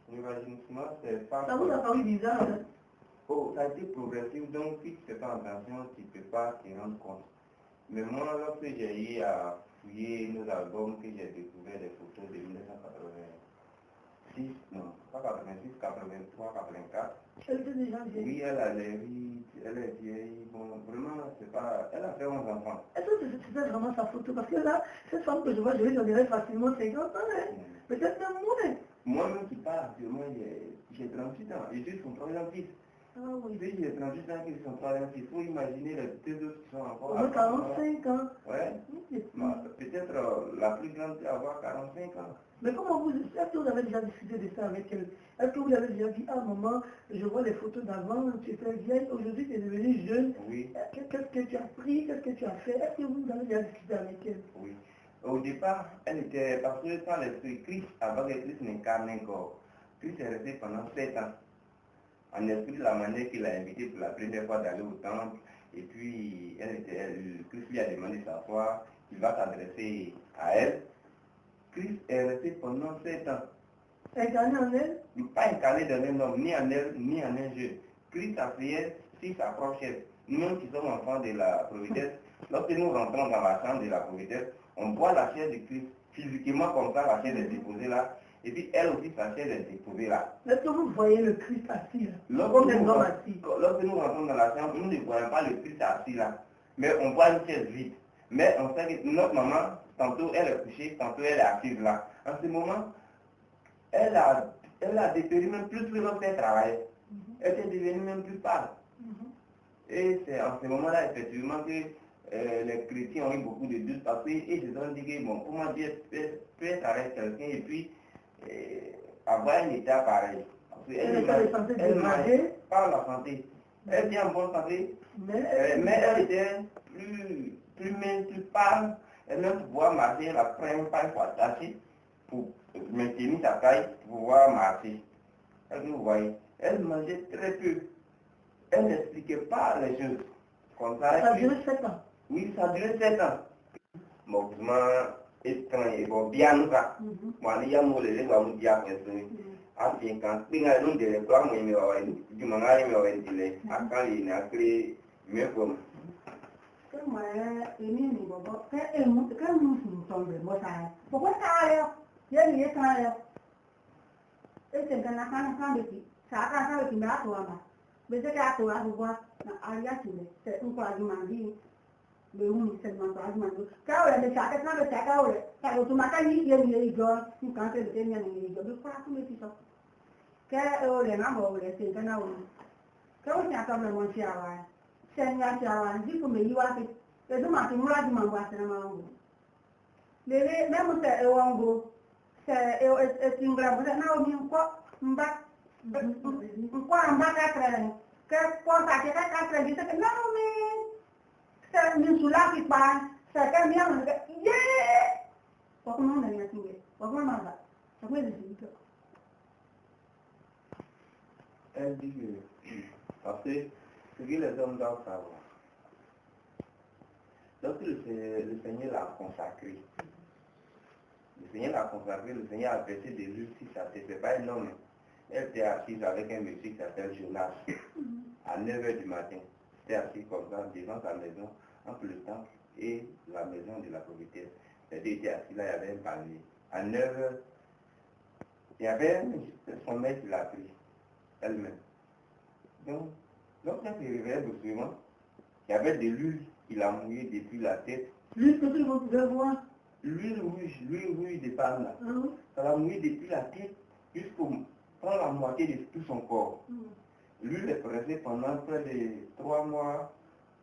l'imaginaire, c'est pas... Ça vous a paru bizarre, hein? Oh, ça a été progressif, donc si tu ne fais pas attention, tu ne peux pas te rendre compte. Mais moi, lorsque j'ai eu à fouiller nos albums, que j'ai découvert des photos de 1986, non, pas 86, 83, 84. Elle était déjà vieille. Oui, elle a les rides, elle est vieille, bon, vraiment, c'est pas... Elle a fait 11 enfants. Est-ce que c'était vraiment sa photo? Parce que là, cette femme que je vois, je lui donnerais facilement 50 ans, hein? Peut-être même moins. Moi-même qui parle actuellement, j'ai 38 ans, et je suis son troisième fils. Ah oui. Oui, j'ai 38 ans qui sont troisième fils. Il faut imaginer les deux autres qui sont encore... Au moins 45 ans. Ouais. Peut-être la plus grande peut avoir 45 ans. Mais comment vous... Est-ce que vous avez déjà discuté de ça avec elle? Est-ce que vous avez déjà dit, ah maman, je vois les photos d'avant, tu étais vieille, aujourd'hui tu es devenue jeune. Oui. Qu'est-ce que tu as pris? Qu'est-ce que tu as fait? Est-ce que vous avez déjà discuté avec elle? Oui. Au départ, elle était... Parce que par l'esprit Christ, avant que Christ n'incarne encore, Christ est resté pendant 7 ans. En esprit, de la manière qu'il a invité pour la première fois d'aller au temple, et puis Christ lui a demandé de s'asseoir, il va s'adresser à elle. Christ est resté pendant 7 ans. Incarné en elle? Pas incarné dans un homme, ni en elle, ni en un jeune. Christ s'asseyait sur sa propre chaise. Nous qui sommes enfants de la providence, lorsque nous rentrons dans la chambre de la providence, on voit la chaise de Christ, physiquement comme ça, la chaise est déposée là. Et puis elle aussi, sa chaise est déposée là. Est-ce que vous voyez le Christ assis là? Lorsque Comme des hommes assis. Lorsque nous rentrons dans la chambre, nous ne voyons pas le Christ assis là. Mais on voit une chaise vide. Mais on sait que notre maman, tantôt elle est couchée, tantôt elle est assise là. En ce moment, elle a dépéri même plus que lorsqu'elle travaillait. Elle est devenue même plus pâle. Et c'est en ce moment-là, effectivement, que les chrétiens ont eu beaucoup de doutes parce qu'ils se sont dit que, bon, comment Dieu peut être avec quelqu'un et puis avoir un état pareil. Elle mangeait par la santé. Elle était en bonne santé, mais elle était plus mince, plus pâle. Elle même pouvoir marcher, elle a pris un pas pour attacher, pour maintenir sa taille, pour pouvoir marcher. Est-ce que vous voyez? Elle mangeait très peu. Elle n'expliquait pas les choses. Comme ça a duré 7 ans. Oui, ça a duré 7 ans. Bon, et bon, bien nous ça. Moi, il y a mon élève à nous dire que c'est à 5 ans. Puis, nous, des trois mois, il du manga, il m'a dit, à quand il a créé mieux comme. Moi, il n'y a pas de monde qui nous sommes moi, ça. Pourquoi ça a l'air? Il y a des gens et c'est un enfant de qui. Ça a un enfant de qui m'a toi. Mais c'est qu'à toi, vous voyez, c'est un quoi du mandi. Le uni seulement pas du mandi. Quand on est chaque temps, le chaque ça automatique, il y a des gens qui quand c'est le dernier, il y a des fois, tout le temps. Quand on est là, on est c'est un an. Quand on est à table, on s'y a c'est un an, dit que me y va, c'est de ma timura du mango, c'est un mango. Même c'est un mango, c'est une grave, c'est un mango, quoi, quoi, un bac à traîner. Que quand ça fait 4 ans, je dis que non, mais c'est une soula qui parle, c'est un bien, yeah! Pourquoi on a rien trouvé? Pourquoi on a pas? Pourquoi il dit ça? Elle dit que, parce que ce que les hommes doivent savoir, lorsque le Seigneur l'a consacré, le Seigneur a versé des yeux sur sa tête, c'est pas un homme. Elle était assise avec un monsieur qui s'appelle Jonas. À 9h du matin, c'était assis comme ça devant sa maison, entre le temple et la maison de la propriétaire. Les deux étaient assis là, il y avait un panier. À 9h, il y avait son maître qui l'a pris, elle-même. Donc, lorsqu'elle s'est réveillée brusquement, il y avait de l'huile qui l'a mouillé depuis la tête. L'huile que vous pouvez voir? L'huile rouge de palme là. Ah oui? Ça l'a mouillé depuis la tête jusqu'au prend la moitié de tout son corps. L'huile est pressée pendant près de 3 mois,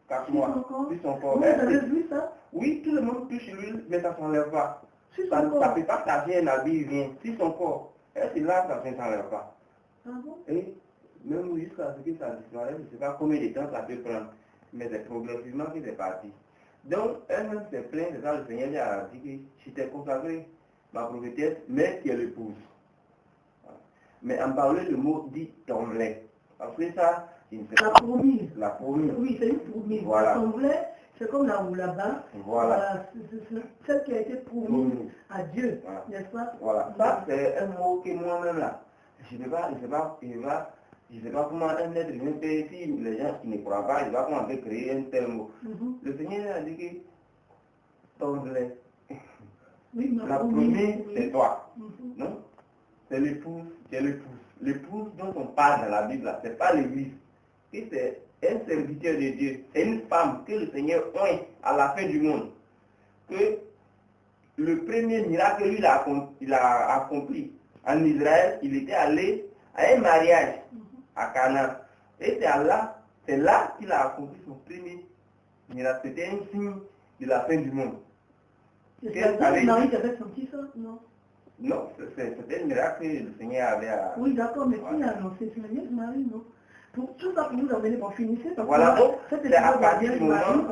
4 mois. Sur son corps. Vous avez vu ça? Oui, tout le monde touche l'huile, mais ça ne s'enlève pas. Ça ne peut pas cacher un habit, rien. Sur son corps. Elle se lave, ça ne s'enlève pas. Ah bon? Et même jusqu'à ce que ça disparaisse, je ne sais pas combien de temps ça peut prendre. mais c'est progressivement que c'est parti. Donc, elle-même s'est plainte, c'est ça le Seigneur lui a dit que je t'ai consacré ma prophétesse, mais qui est l'épouse. Voilà. Mais en parler, le mot dit tomblait. Parce que ça, la promise. La promise. Oui, c'est une promise. Voilà. Tomblait, c'est comme là-bas. Voilà. C'est celle qui a été promise à Dieu, voilà. n'est-ce pas? Voilà. Ça, c'est un mot que moi-même là, je ne sais pas comment un être humain peut, si les gens qui ne croient pas, je ne sais pas comment on peut créer un tel mot. Le Seigneur a dit que tomblait. Oui, la promise, c'est toi. Non? C'est l'épouse, c'est l'épouse. L'épouse dont on parle dans la Bible, ce n'est pas l'église. C'est un serviteur de Dieu. C'est une femme que le Seigneur oint à la fin du monde. Que le premier miracle qu'il a accompli en Israël, il était allé à un mariage à Cana. Et c'est là qu'il a accompli son premier miracle. C'était un signe de la fin du monde. C'est Marie qui avait senti ça, non? Non, c'était un miracle que le Seigneur avait à... Oui, d'accord, mais qui a annoncé? C'est la Vierge Marie, non? Pour tout ça, pour nous amener pour finir, voilà, donc, c'est à partir du moment...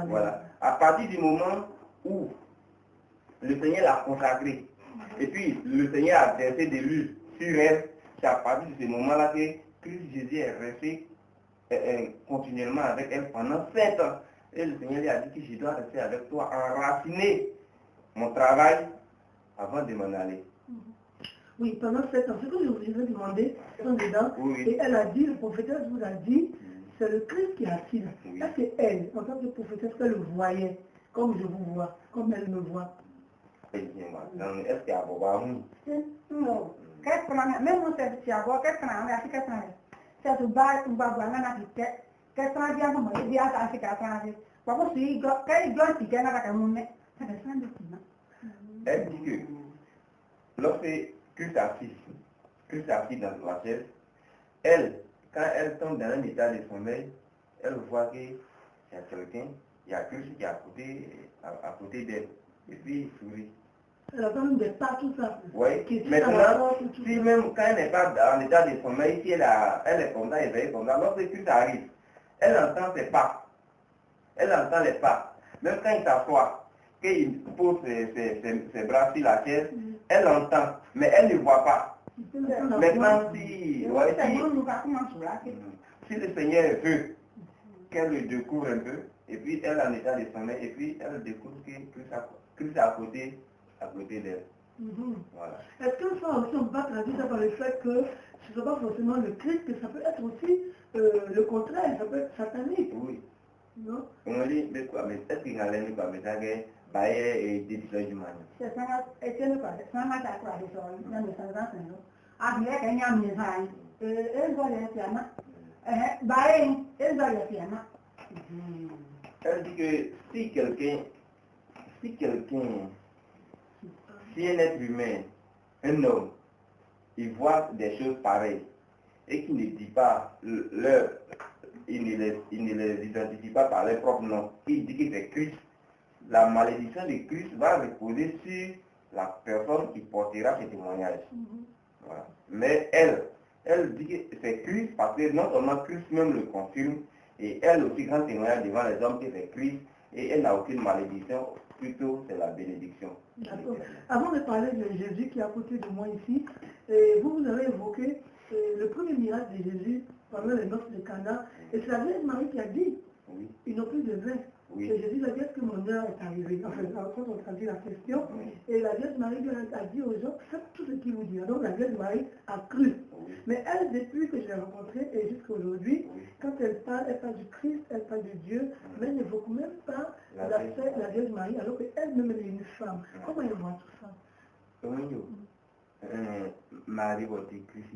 Voilà, à partir du moment où le Seigneur l'a consacrée, et puis le Seigneur a versé de l'huile sur elle, c'est à partir de ce moment-là que Christ Jésus est resté continuellement avec elle pendant 7 ans. Et le Seigneur lui a dit que je dois rester avec toi, enraciner mon travail avant de m'en aller. Oui, pendant 7 ans. Ce que je vous ai demandé, sont dedans. Oui. Et elle a dit, le prophétesse vous a dit, c'est le Christ qui est assis là. Oui. Ça c'est elle, en tant que prophétesse, qu'elle le voyait, comme je vous vois, comme elle me voit. Est-ce qu'il y a Non. Qu'est-ce qu'on a? Même on sait si à voir, qu'est-ce qu'on a? On a fait qu'est-ce qu'on a? C'est tout bas, tout bas, on a fait qu'est-ce qu'on a dit à moi? Il y a assez qu'à faire. Par contre, si quel grand qui gagne avec un moment, ça descend de tout. Elle dit que lorsque Christ assis dans la chaise, elle, quand elle tombe dans un état de sommeil, elle voit qu'il y a quelqu'un, il y a Christ qui est à côté d'elle, et puis il sourit. Elle a quand même des pas, tout ça. Oui, maintenant, si même quand elle n'est pas en état de sommeil, si elle est comme ça, éveillée comme ça, lorsque Christ arrive, elle entend ses pas. Elle entend les pas. Même quand il s'assoit, qu'il pose ses bras sur la chaise, elle entend, mais elle ne voit pas. Maintenant, si le Seigneur veut qu'elle le découvre un peu, et puis elle est en état de sommeil, et puis elle découvre que Christ est à côté d'elle. Voilà. Est-ce que ça aussi, on ne peut pas traduire ça par le fait que ce n'est pas forcément le Christ, que ça peut être aussi le contraire, ça peut être satanique? Oui. Non? On dit, mais quoi, mais est-ce qu'il y a un peu comme ça que Baye et décision du manu? C'est ça, et c'est le cas, c'est un matin quoi, les gens, dans le sens où ah, il y a un ami, et doit les faire, Baye, elle doit les faire. Elle dit que si un être humain, un homme, il voit des choses pareilles et qu'il ne dit pas il ne les identifie pas par leur propre nom, il dit que c'est Christ, la malédiction de Christ va reposer sur la personne qui portera ce témoignage. Voilà. Mais elle dit que c'est Christ parce que non seulement Christ même le confirme, et elle aussi grand témoignage devant les hommes que c'est Christ, et elle n'a aucune malédiction, plutôt c'est la bénédiction. D'accord. Avant de parler de Jésus qui est à côté de moi ici, vous avez évoqué le premier miracle de Jésus pendant les noces de Cana, et c'est la Vierge Marie qui a dit, oui. Ils n'ont plus de vin. Oui. Et Jésus a dit, est-ce que mon heure est arrivée? Enfin, quand on traduit la question, et la Vierge Marie a dit aux gens, faites tout ce qu'il vous dit. Donc la Vierge Marie a cru. Oui. Mais elle, depuis que je l'ai rencontrée, et jusqu'à aujourd'hui, Oui. quand elle parle du Christ, elle parle de Dieu, mais elle n'évoque même pas la Vierge Marie, alors qu'elle-même est une femme. Comment elle voit tout ça? Marie va dire Christ,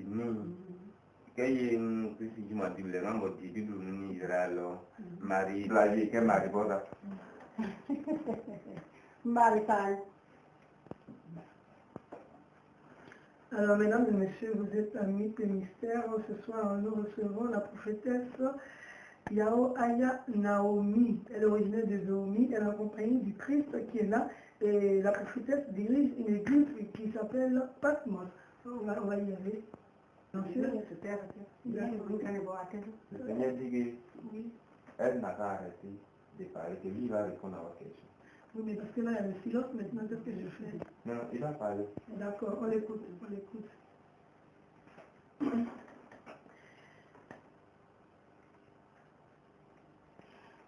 quand il y a un Christ qui m'a dit, les gens vont dire, nous Israël, Marie, la vie, que Marie va là. Marie parle. Alors, mesdames et messieurs, vous êtes amis de mystère. Ce soir, nous recevons la prophétesse Yao Aya Naomi. Elle est originaire de Naomi. Elle est accompagnée du Christ qui est là. Et la prophétesse dirige une église qui s'appelle Patmos. On va y aller. Le Seigneur dit que Oui. elle n'a pas arrêté de parler, que lui va répondre à votre question. Oui, mais parce que là, il y a le silence maintenant, qu'est-ce que je fais? Non, non, il va parler. D'accord, on l'écoute, on l'écoute.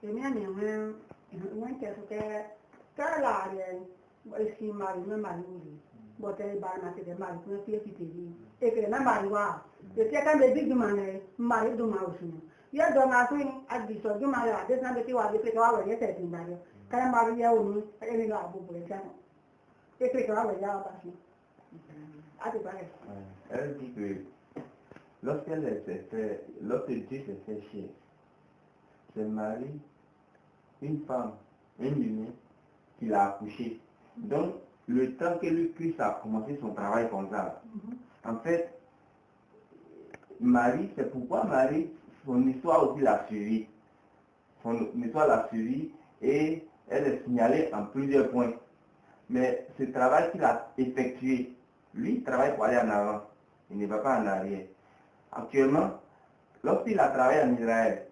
Èmi àmì wọ́n tẹ̀sùn kẹ́rẹ́lá rẹ̀ èsì màrí mẹ́ màrí wùdí bọ̀tẹ́ ìbá náà tẹ̀lé màrí fún ẹ̀fí èsì tèmi èkèrè náà màrí wá èsì ẹ̀ka lè bí jùmọ̀ rẹ̀ màrí dùn máa òsùn yẹ dọ̀ máa fún àdìsọ̀ jùmọ̀ rẹ̀ àdéhùn àti wà lé pé wà wẹ̀ yẹ tẹ̀sí ìgbà rẹ̀ kẹ́rẹ́ màrí yẹ òun ẹ̀mí lọ àbúrò rẹ̀ jẹ́nu èkèrè kẹ́rẹ́ wẹ̀ yá ọba sí àtìgbà rẹ̀. Elle dit que lorsque Dieu s'est fait chier, c'est Marie, une femme, un humain, qui l'a accouché. Donc, le temps que le Christ a commencé son travail comme ça, en fait, Marie, c'est pourquoi Marie, son histoire aussi l'a suivi. Son histoire l'a suivi et elle est signalée en plusieurs points. Mais ce travail qu'il a effectué, lui, il travaille pour aller en avant. Il ne va pas en arrière. Actuellement, lorsqu'il a travaillé en Israël,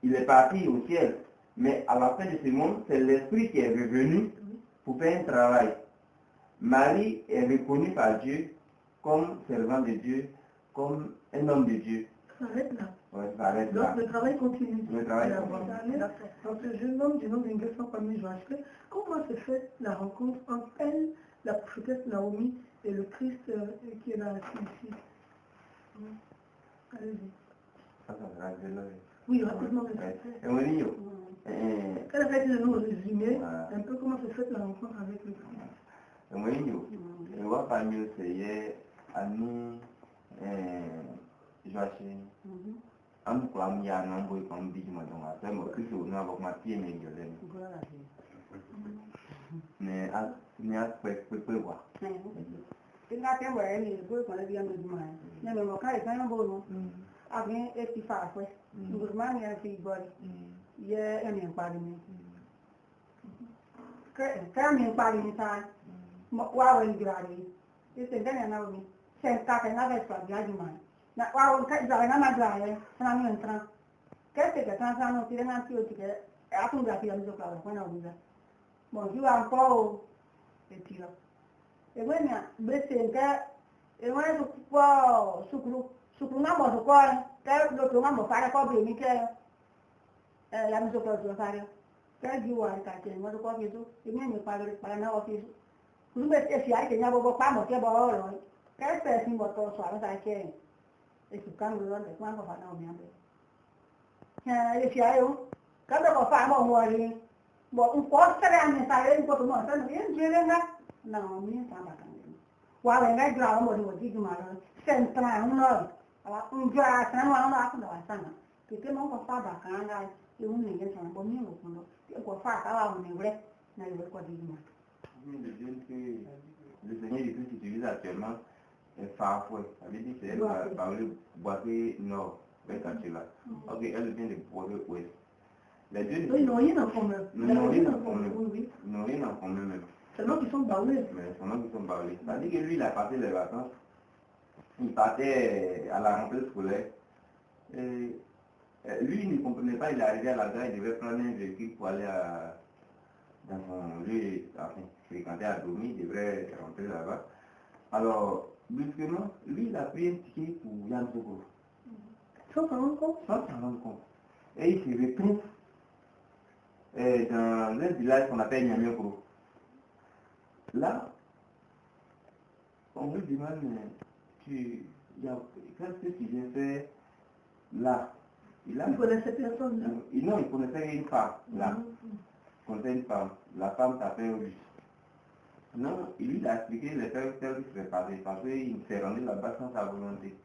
il est parti au ciel. Mais à la fin de ce monde, c'est l'Esprit qui est revenu pour faire un travail. Marie est reconnue par Dieu comme servant de Dieu, comme un homme de Dieu. Ça s'arrête là. Ouais, ça s'arrête Donc là. le travail continue. Le travail continue. Donc ce jeune homme du nom d'Ingerson parmi Joachim, comment se fait la rencontre entre elle, la prophétesse Naomi, et le Christ qui est dans la ici? Allez-y. Ça sera désolé. Oui, rapidement. Et on dit, Elle a fait de nous résumer un peu comment se fait la rencontre avec le Christ. et on dit, et on va parmi eux, c'est à nous, Joachim. Am kwa ya ngambo ikon biji madonga sema Kristo na bok matie me yole ne a pe wa Nga tẹ́ wẹ̀rẹ́ ní ìgbó ìkànlẹ̀ bí ẹnu ìgbìmọ̀ rẹ̀ ní ẹ̀mẹ̀ mọ̀ká ìfẹ́yàn bóòrùn àgbín ètì fàáfẹ́ ìgbòrùmá ní ẹ̀fì ìgbọ́rí yẹ ẹ̀mì ìparí ni kẹ́ẹ̀mì ìparí ni ta wà wẹ̀ ìgbìrà rẹ̀ ìsẹ̀ ìgbẹ́nẹ̀ náà omi ṣe ń ká kẹ́ẹ̀ náà fẹ́ àbí àjùmọ̀ rẹ̀ wà wọ́n ìgbàrẹ̀ náà máa gbà rẹ̀ sánà ní ìtran kẹ́ẹ̀sẹ̀ kẹ́ẹ̀ sánà ti rẹ̀ náà tí ó ti kẹ́ àtúngbà fi ẹnu sọ̀kà rẹ̀ fún ẹ̀nà òwúrọ̀ mọ̀ sí wa ń kọ́ o ètì lọ ewenya gbèsè nke enwe sukpọ sukuru nga mọ sukọ ke lotu nga mọ fari kọ bẹ mi ke ya mi sukọ tu fari ke ji wa ka ke ngo sukọ fi tu emi mi pari pari na ọfiisi kuru bẹ esi ayi ke nya gbogbo pa mọ ke bọ ọrọ ke fẹ si bọ tọ sọ àwọn sa ke esu kan lọ lẹ fún akọfà náà mi abẹ esi ayi o ke bẹ kọ fa mọ wọri bọ nkọ sẹrẹ àmì sáré nkọ tó mọ sẹnu yẹn ń jẹrẹ nga não mi sama kan wa we ngai dra mo do di ma ro sentra uno ja sana wa na ku da sana ke ke mo ko fa ba kan ga e un ne ga bo mi lo kundo ke ko fa ta wa ne bre na yo ko di ma le Dieu que le Seigneur Jésus utilise actuellement est parfois ça veut dire c'est parler boiter nord vers Kachila. OK, elle vient de boiter ouest. Les deux ils n'ont rien en commun. Ils n'ont rien en commun. Ils n'ont rien en commun même. Seulement qu'ils sont baoulés. Mais seulement qu'ils sont baoulés. C'est-à-dire que lui, il a passé les vacances. Il partait à la rentrée scolaire. Et lui, il ne comprenait pas. Il est arrivé à la gare, il devait prendre un véhicule pour aller dans son lieu, enfin, fréquenter à Domi, il devrait rentrer là-bas. Alors, brusquement, lui, il a pris un ticket pour Yann Soko. Sans s'en rendre compte. Sans s'en rendre compte. Et il se retrouve dans un village qu'on appelle Nyamiokro. Là, on lui demande, qu'est-ce que tu viens faire là? Il connaissait personne là? Non, il connaissait une femme là. Il connaissait une femme. La femme s'appelle Russe. Non, lui il a expliqué les faits qui se passaient parce qu'il s'est rendu là-bas sans sa volonté.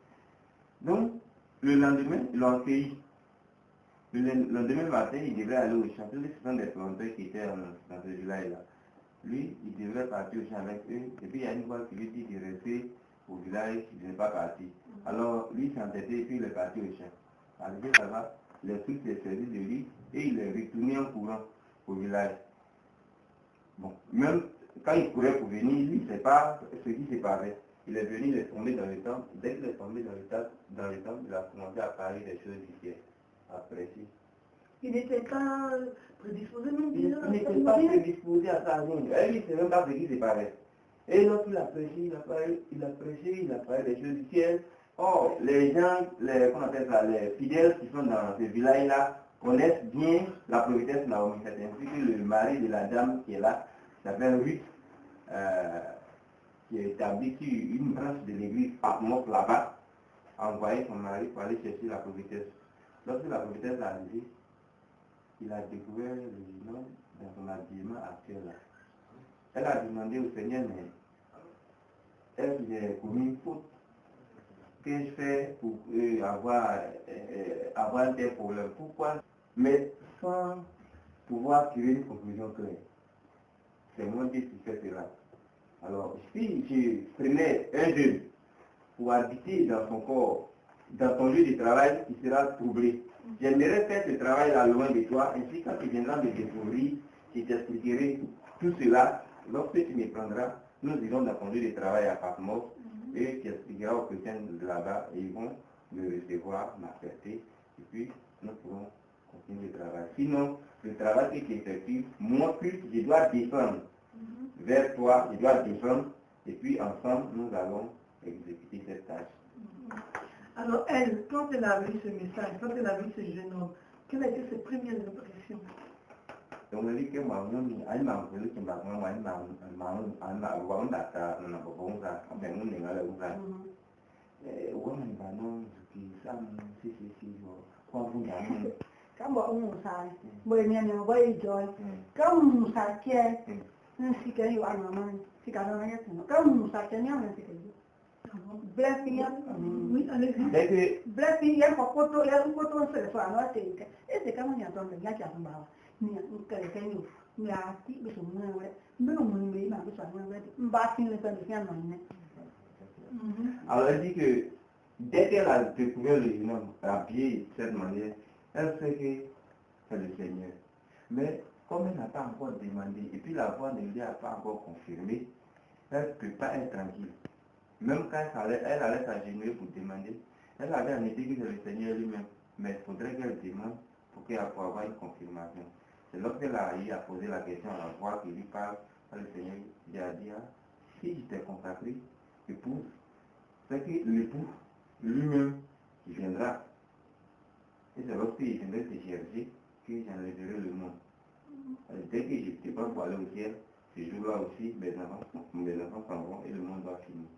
Donc, le lendemain, ils l'ont accueilli. Le lendemain matin, il devrait aller au champ. Ce sont des volontaires qui étaient dans ce village-là. Lui, il devrait partir au champ avec eux, et puis il y a une voix qui lui dit de rester au village, il n'est pas parti. Alors, lui s'est entêté, et puis il est parti au champ. Arrivé là-bas, l'esprit s'est servi de lui, et il est retourné en courant au village. Bon, même quand il courait pour venir, lui, il ne sait pas ce qui s'est passé. Il est venu, il est tombé dans le temple. Dès qu'il est tombé dans le temple, il a commencé à parler des choses du ciel, à apprécier. Il n'était pas prédisposé non plus. Il n'était pas prédisposé à ça. Non. Elle, il ne sait même pas ce qui se passait. Et lorsqu'il a prêché, il a parlé des choses du ciel. Or, les gens, qu'on appelle ça, les fidèles qui sont dans ce village-là, connaissent bien la prophétesse Naomi. C'est ainsi que le mari de la dame qui est là, s'appelle Ruth, qui est établi sur une branche de l'église Patmos là-bas, a envoyé son mari pour aller chercher la prophétesse. Lorsque la prophétesse est arrivée, il a découvert le jeune homme dans son habillement actuel là. Elle a demandé au Seigneur, mais est-ce que j'ai commis une faute? Que je fais pour avoir des problèmes? Pourquoi? Mais sans pouvoir tirer une conclusion claire. C'est moi Dieu qui fait cela. Alors, si je prenais un jeune pour habiter dans son corps, dans ton lieu de travail, il sera troublé. J'aimerais faire ce travail-là loin de toi, ainsi quand tu viendras me découvrir, je t'expliquerai tout cela. Lorsque tu me prendras, nous irons dans ton lieu de travail à Patmos, et tu expliqueras aux chrétiens de là-bas, et ils vont me recevoir, m'accepter, et puis nous pourrons continuer le travail. Sinon, le travail qui est effectif, moi plus, je dois descendre vers toi, je dois descendre, et puis ensemble, nous allons exécuter cette tâche. Alors elle, quand elle a vu ce message, quand elle a vu ce jeune homme, quelles a été ses premières impressions? Donc, je dis que moi, je suis un peu de temps, các bộ ngủ xài bởi nhà nhà bây rồi các ngủ xài kia nên si cái yêu anh mà si cả nó nhất các ngủ xài kia nhau là si cái blessing oui allez blessing ya có photo sẽ phải nói thì cái thì các nhà toàn là nhà chồng bảo nhà cái nhiều nhà tí bị sủng người đấy mấy ông mình mà bị sủng người đấy ba xin lên cái nhà này. Alors elle dit que dès qu'elle a découvert le jeune homme habillé de cette manière, elle sait que c'est le Seigneur. Mais comme elle n'a pas encore demandé, et puis la voix ne lui a pas encore confirmé, elle ne peut pas être tranquille. Même quand elle allait s'agenouiller pour demander, elle avait admis que c'est le Seigneur lui-même. Mais il faudrait qu'elle demande pour avoir une confirmation. C'est lorsqu'elle a eu à poser la question à la voix qui lui parle, le Seigneur lui a dit, si je t'ai consacré, épouse, c'est que l'époux lui-même qui viendra. Et c'est lorsqu'il viendrait te chercher que j'enlèverai le monde. Dès que je te prends pour aller au ciel, ce jour-là aussi, mes enfants s'en vont et le monde va finir.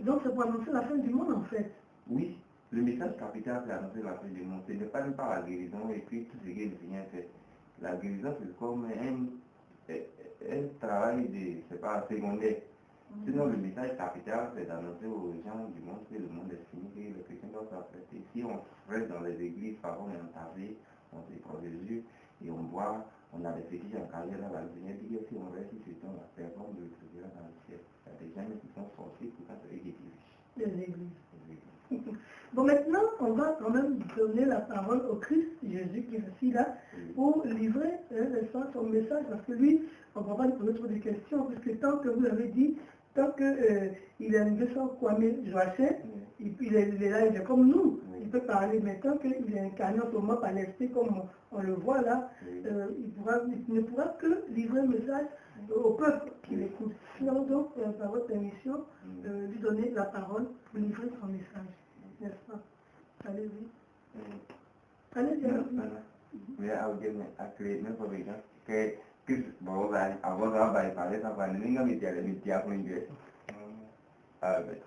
Donc c'est pour annoncer la fin du monde en fait. Oui, le message capital c'est annoncer la fin du monde. Ce n'est pas même pas la guérison et puis tout ce que le Seigneur fait. La guérison c'est comme un travail de, c'est pas secondaire. Sinon le message capital c'est d'annoncer aux gens du monde que le monde est fini, que les chrétiens doivent s'apprêter. Si on reste dans les églises, parfois on est entassé, on se croise les yeux et on boit, on a des fétiches en carrière là, le Seigneur dit que si on reste sur ce temps, la personne ne le trouvera dans le ciel. Il y a des gens qui sont sortis pour ça, c'est eux qui dirigent. Les églises. Bon, maintenant, on va quand même donner la parole au Christ Jésus qui est assis là pour livrer son message, parce que lui, on ne va pas lui poser trop de questions, parce que tant que vous l'avez dit, tant qu'il est un sans Kwame Joachim, il est là, il est comme nous, il peut parler, mais tant qu'il est incarné en ce moment par l'esprit, comme on le voit là, il ne pourra que livrer un message au peuple qui l'écoute. Sinon, donc, par votre permission, lui donner la parole pour livrer son message. N'est-ce pas? Allez-y. Allez-y. Mais à vous dire, à créer même pour les gens, que bon, avant ça, va parler, ça va aller, mais il y a les médias pour une Allez-y.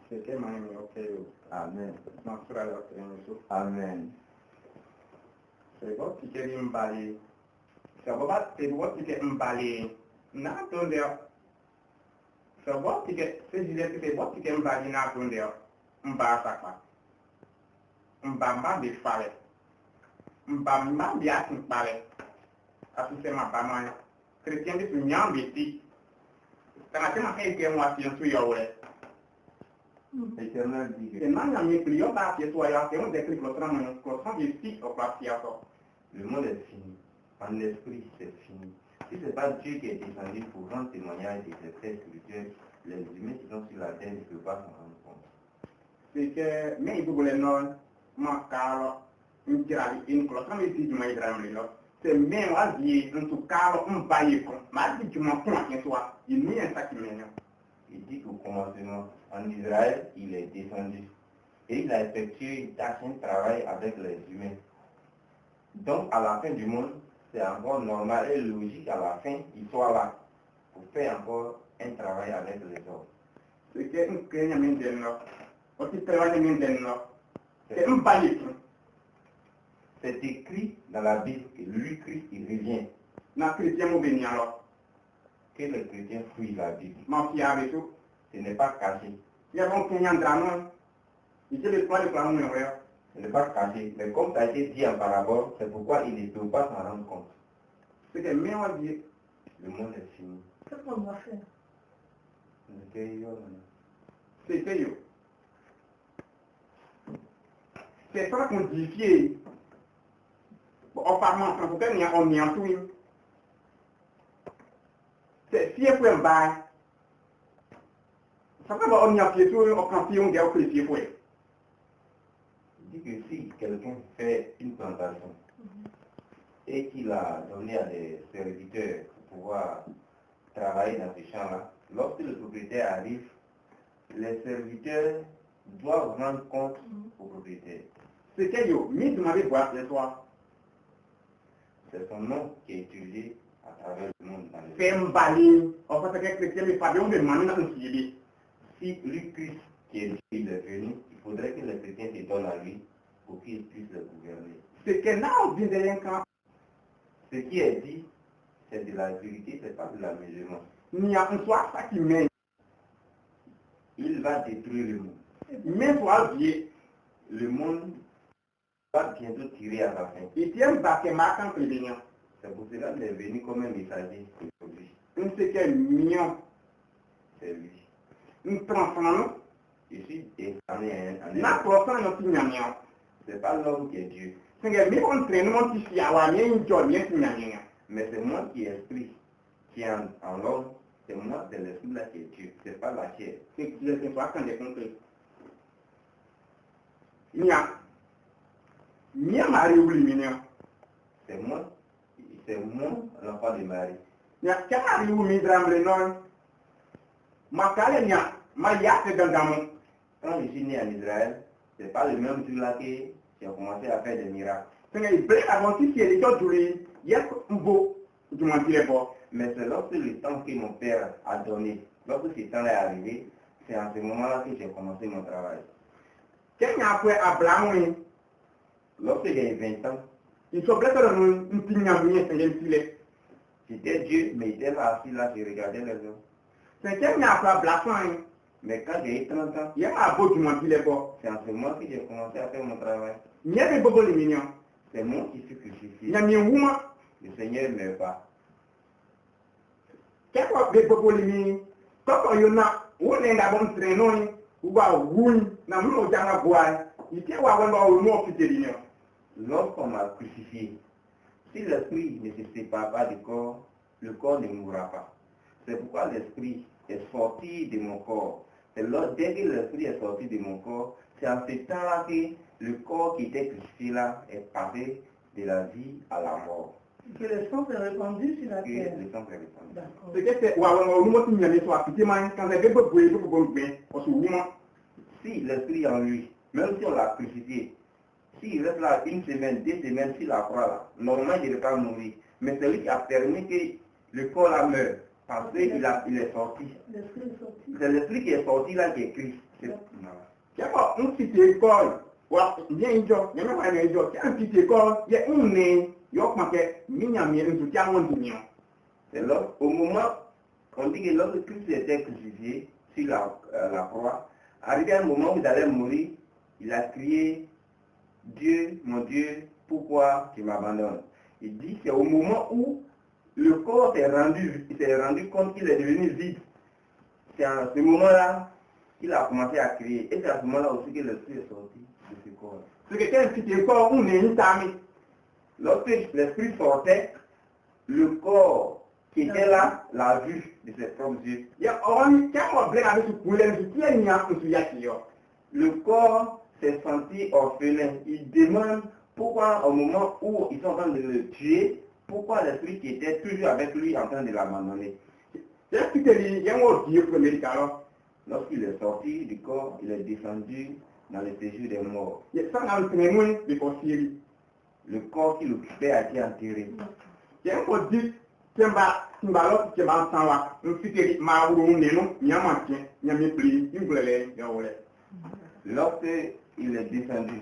C'est que même, ok. Amen. Amen. C'est bon, si tu veux me parler. C'est bon, c'est bon, si tu veux me parler. Non, attendez. C'est bon, si c'est bon, si tu veux me parler, non, attendez. Mbasakwa mbamba bifale mbamba biati pale asusema pamanya chrétien de nyambiti kana sema ke moi si on yowle Éternel dit et maintenant mes clients ba qui soit là c'est on décrit le ici au patiato. Le monde est fini. En esprit, c'est fini. Si ce n'est pas Dieu qui est descendu pour rendre témoignage de ses faits spirituels, les humains qui sont sur la terre ne peuvent pas s'en rendre compte. C'est que mais il voulait non ma caro c'est même à dire, en tout cas, on va y prendre. Mais tu m'en prends, toi, il n'y a pas qui m'énerve. Il dit qu'au commencement, en Israël, il est descendu. Et il a effectué un travail avec les humains. Donc, à la fin du monde, c'est encore normal et logique à la fin qu'il soit là pour faire encore un travail avec les hommes. C'est qu'un craignant maintenant, aussi travail maintenant, c'est un bail. C'est écrit dans la Bible que lui, Christ, il revient. Na chrétien m'a béni alors. Que les chrétiens fuient la Bible. Ma fille avec tout. Ce n'est pas caché. Il y a un craignant drame. Il dit le plan de plan de Ce n'est pas caché. Mais comme ça a été dit en parabole, c'est pourquoi il ne peut pas s'en rendre compte. C'est que même à dire, le monde est fini. Qu'est-ce qu'on doit faire? C'est que c'est pas modifié. En parlant en français, on y a tout. C'est fier pour un bail. Ça va on y a pied tout, on prend pied, on garde pied pour. Il dit que si quelqu'un fait une plantation et qu'il a donné à des serviteurs pour pouvoir travailler dans ce champ-là, lorsque le propriétaire arrive, les serviteurs doivent rendre compte au propriétaire. C'est que yo, mis de ma vie boire ce soir. C'est son nom qui est utilisé à travers le monde. Fais un balai, en fait, que chrétien, mais pas bien, on demande dans le ciel. Si lui, Christ, qui est venu, il faudrait que les chrétiens se donnent à lui pour qu'il puisse le gouverner. C'est que là, on vient de camp. Ce qui est dit, c'est de la vérité, c'est pas de la musulmane. Il y a un soir, ça qui mène. Il va détruire le monde. Mais soit vieux, le monde va bientôt tirer à sa fin. Il tient baquet marquant prévenant. C'est pour cela qu'il est venu comme un messager aujourd'hui. Un c'est quel mignon. C'est lui. Un transformant. Je suis incarné en La personne est une mignon. C'est pas l'homme qui est Dieu. C'est que même on traîne mon petit fils à une joie bien mignon. Mais c'est moi qui est esprit, qui est en l'homme. C'est moi, c'est l'esprit là qui est Dieu. C'est pas la chair. C'est pas quand j'ai compris. Mia Marie ou mignon. C'est moi l'enfant de Marie. Mia Marie ou midram le non. Ma calé nia, ma yate dans quand je suis né en Israël, c'est pas le même jour là que j'ai commencé à faire des miracles. C'est que il brûle avant qu'il y ait les autres jours, il y a un beau, du moins qu'il est beau. Mais c'est lorsque le temps que mon père a donné, lorsque ce temps est arrivé, c'est en ce moment-là que j'ai commencé mon travail. Qu'est-ce qu'il y a après Abraham? Lorsque j'ai 20 ans, il faut que nous une pignamie, c'est un filet. J'étais Dieu, mais il était là assis là, je regardais les hommes. C'est qu'est-ce qu'il y a après Abraham? Mais quand j'ai eu 30 ans, il y a un beau du moins qu'il est beau. C'est en ce moment que j'ai commencé à faire mon travail. Il y a des bobos les mignons. C'est moi qui suis crucifié. Il y a mis un woman. Le Seigneur ne meurt pas. Qu'est-ce que les bobos les mignons? Quand il y en a, on est dans un traîneau, ou à Woun, dans le monde de bois, il y a un mot qui est lorsqu'on m'a crucifié, si l'esprit ne se sépare pas du corps, le corps ne mourra pas. C'est pourquoi l'esprit est sorti de mon corps. Et dès que l'esprit est sorti de mon corps, c'est en ce temps-là que le corps qui était crucifié là est passé de la vie à la mort. Que le sang s'est répandu sur la terre. Le sang s'est répandu. D'accord. C'est que c'est si l'esprit en lui, même si on l'a crucifié, s'il reste là une semaine, 2 semaines, s'il la croix là, normalement il ne va pas mourir. Mais c'est lui qui a permis que le corps là meure. Parce qu'il est sorti. L'esprit est sorti. C'est l'esprit qui est sorti là qui est Christ. Il y a un petit école. Il y a un job. Il y a un petit école. Il y a un nez. Il y a un petit c'est là, au moment, on dit que lorsque Christ était crucifié sur la croix, arrivé à un moment où il allait mourir, il a crié, Dieu, mon Dieu, pourquoi tu m'abandonnes? Il dit c'est au moment où le corps s'est rendu compte qu'il est devenu vide. C'est à ce moment-là qu'il a commencé à crier. Et c'est à ce moment-là aussi que l'esprit est sorti de ce corps. C'est que un petit école, on est une tamie. Lorsque l'esprit sortait, le corps qui était là l'a vu de ses propres yeux. Le corps s'est senti orphelin. Il demande Pourquoi au moment où ils sont en train de le tuer, pourquoi l'esprit qui était toujours avec lui est en train de l'abandonner? Lorsqu'il est sorti du corps, il est descendu dans le séjour des morts. Le corps qu'il occupait a été enterré. Lorsqu'il est descendu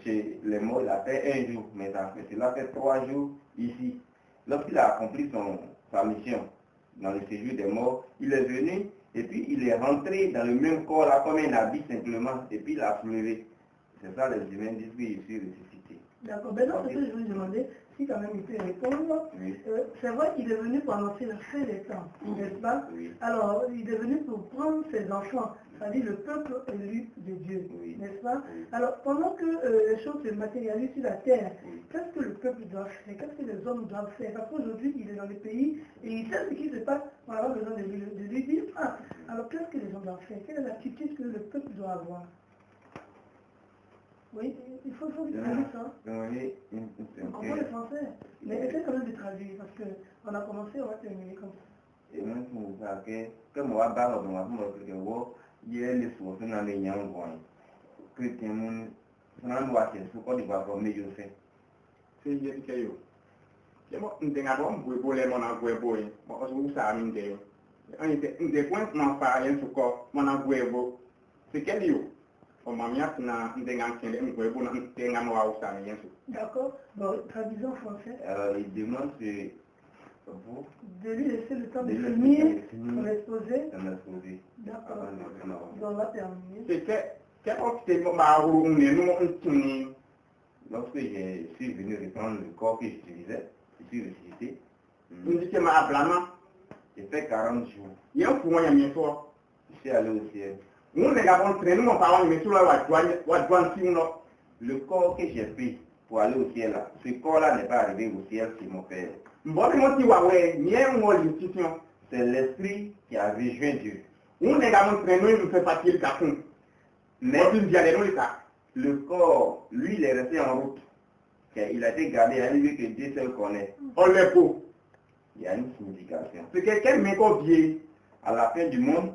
chez les morts, il a fait 1 jour, mais cela fait 3 jours ici. Lorsqu'il a accompli sa mission dans le séjour des morts, il est venu et puis il est rentré dans le même corps là comme un habit simplement et puis il a soulevé. C'est ça les humains disent qu'il suis ressuscité. D'accord, maintenant ce que je vous demandais, si quand même il peut répondre, Oui. C'est vrai qu'il est venu pour annoncer la fin des temps, n'est-ce pas? Oui. Alors, il est venu pour prendre ses enfants, c'est-à-dire le peuple élu de Dieu, Oui. n'est-ce pas? Oui. Alors, pendant que les choses se matérialisent sur la terre, Oui. qu'est-ce que le peuple doit faire? Qu'est-ce que les hommes doivent faire? Parce qu'aujourd'hui, il est dans les pays et il sait ce qui se passe, on n'a pas besoin de lui dire, ah, alors qu'est-ce que les hommes doivent faire? Quelle est l'attitude que le peuple doit avoir? Oui, il faut traduire ça. On comprend le français, mais essaie quand même de traduire, parce qu'on a commencé, on va terminer comme ça. Et même si vous savez que moi, barre dans ma main, il y a les sources dans les gens, que tu as un watch, ce qu'on doit former, je sais. C'est il y a des cailloux. Je ne sais pas si vous voulez mon avoué, vous savez, un des points que mon père a corps, mon avoué, c'est quel lieu? D'accord, bon, traduisons en français. Il demande que vous de lui laisser le temps de finir son exposé. D'accord, on va terminer. Lorsque je suis venu reprendre le corps que j'utilisais, je suis ressuscité. J'ai fait 40 jours. Je suis allé au ciel. Le corps que j'ai pris pour aller au ciel, là, ce corps-là n'est pas arrivé au ciel, c'est mon père. C'est l'esprit qui a rejoint Dieu. Mais le corps, lui, il est resté en route. Il a été gardé à un lieu que Dieu seul connaît. Il y a une signification. À la fin du monde,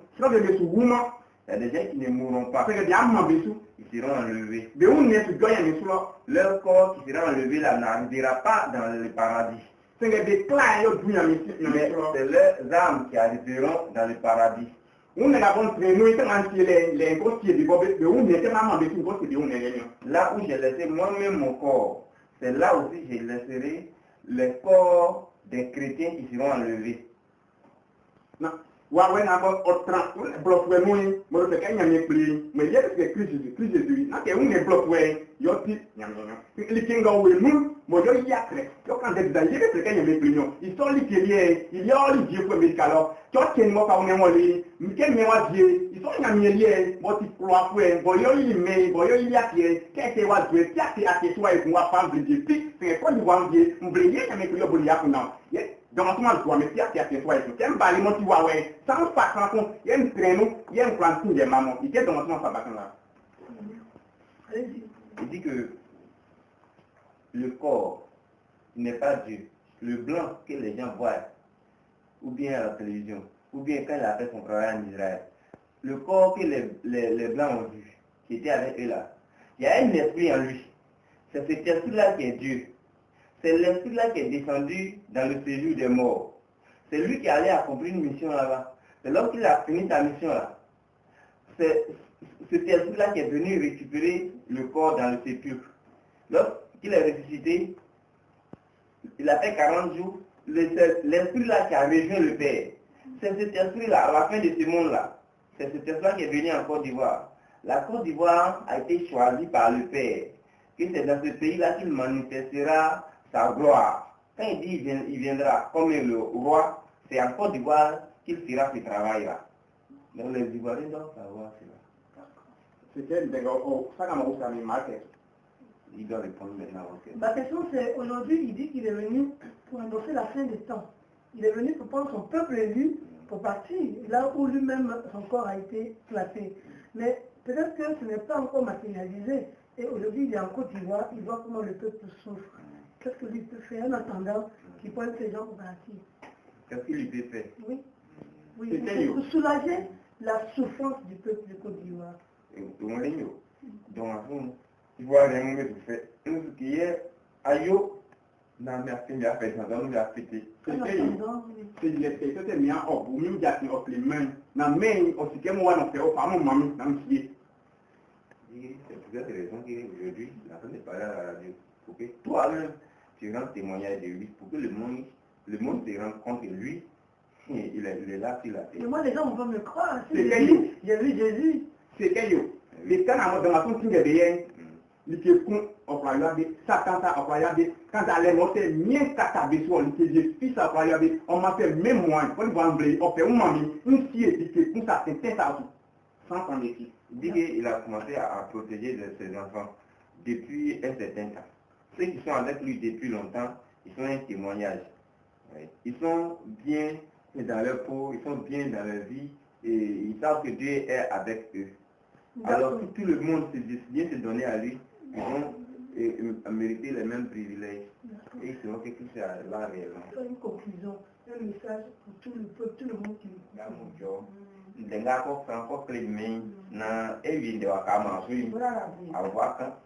il y a des gens qui ne mourront pas. Ils seront enlevés. Leur corps qui sera enlevé là n'arrivera pas dans le paradis. Mais c'est leurs âmes qui arriveront dans le paradis. Là où j'ai laissé moi-même mon corps, c'est là aussi que je laisserai les corps des chrétiens qui seront enlevés. Il dit que le corps n'est pas Dieu. Le blanc que les gens voient, ou bien à la télévision, ou bien quand il a fait son travail en Israël, le corps que les blancs ont vu, qui était avec eux là, il y a un esprit en lui. C'est cet esprit-là qui est Dieu. C'est l'esprit-là qui est descendu dans le séjour des morts. C'est lui qui allait accomplir une mission là-bas. C'est lorsqu'il a fini sa mission là. C'est cet esprit-là qui est venu récupérer le corps dans le sépulcre. Lorsqu'il est ressuscité, il a fait 40 jours. L'esprit-là qui a rejoint le Père. C'est cet esprit-là, à la fin de ce monde-là. C'est cet esprit-là qui est venu en Côte d'Ivoire. La Côte d'Ivoire a été choisie par le Père. Que c'est dans ce pays-là qu'il manifestera sa gloire. Quand il dit il viendra comme le roi, c'est en Côte d'Ivoire qu'il fera ce travail-là. Donc les Ivoiriens doivent savoir cela. Il doit répondre maintenant au ciel. Ma question c'est, aujourd'hui il dit qu'il est venu pour annoncer la fin des temps. Il est venu pour prendre son peuple élu pour partir, là où lui-même son corps a été placé. Mais peut-être que ce n'est pas encore matérialisé. Et aujourd'hui, il est en Côte d'Ivoire, il voit comment le peuple souffre. Qu'est-ce que lui peut faire en attendant qu'il prenne ces gens pour partir? Qu'est-ce qu'il lui peut faire? Oui. Oui, pour soulager la souffrance du peuple de Côte d'Ivoire. Donc, tu vois, les mots que fait, nous qui est ayo, n'a merci bien fait, nous bien fêté. C'était bien au bout, même j'ai au les mains, n'a même aussi que moi on fait au pas mon maman dans le pied. C'est pour cette raison qu'aujourd'hui, la femme n'est pas là à la radio. Pour que toi-même, tu rends témoignage de lui, pour que le monde se rende compte que lui, il est là sur la terre. Mais moi, les gens ne vont pas me croire. C'est caillou. J'ai vu Jésus. C'est caillou. Les canards dans la fonte qui est derrière, les pieds con, on va regarder, Satan, on va regarder, quand elle est montée, bien catabé sur le pied, fils, on va regarder, on m'a fait même moi, on va enlever, on fait une mamie, une fille, et puis, comme ça, c'est ça, sans s'en équipe. Il dit qu'il a commencé à protéger ses enfants depuis un certain temps. Ceux qui sont avec lui depuis longtemps, ils sont un témoignage. Oui. Ils sont bien dans leur peau, ils sont bien dans leur vie et ils savent que Dieu est avec eux. Alors si tout le monde vient se donner à lui, ils vont mériter les mêmes privilèges. Et ils seront que tout c'est là réellement. Une conclusion, un message pour tout le peuple, tout le monde qui Denga ko franco clément na evi de wakama sui awaka.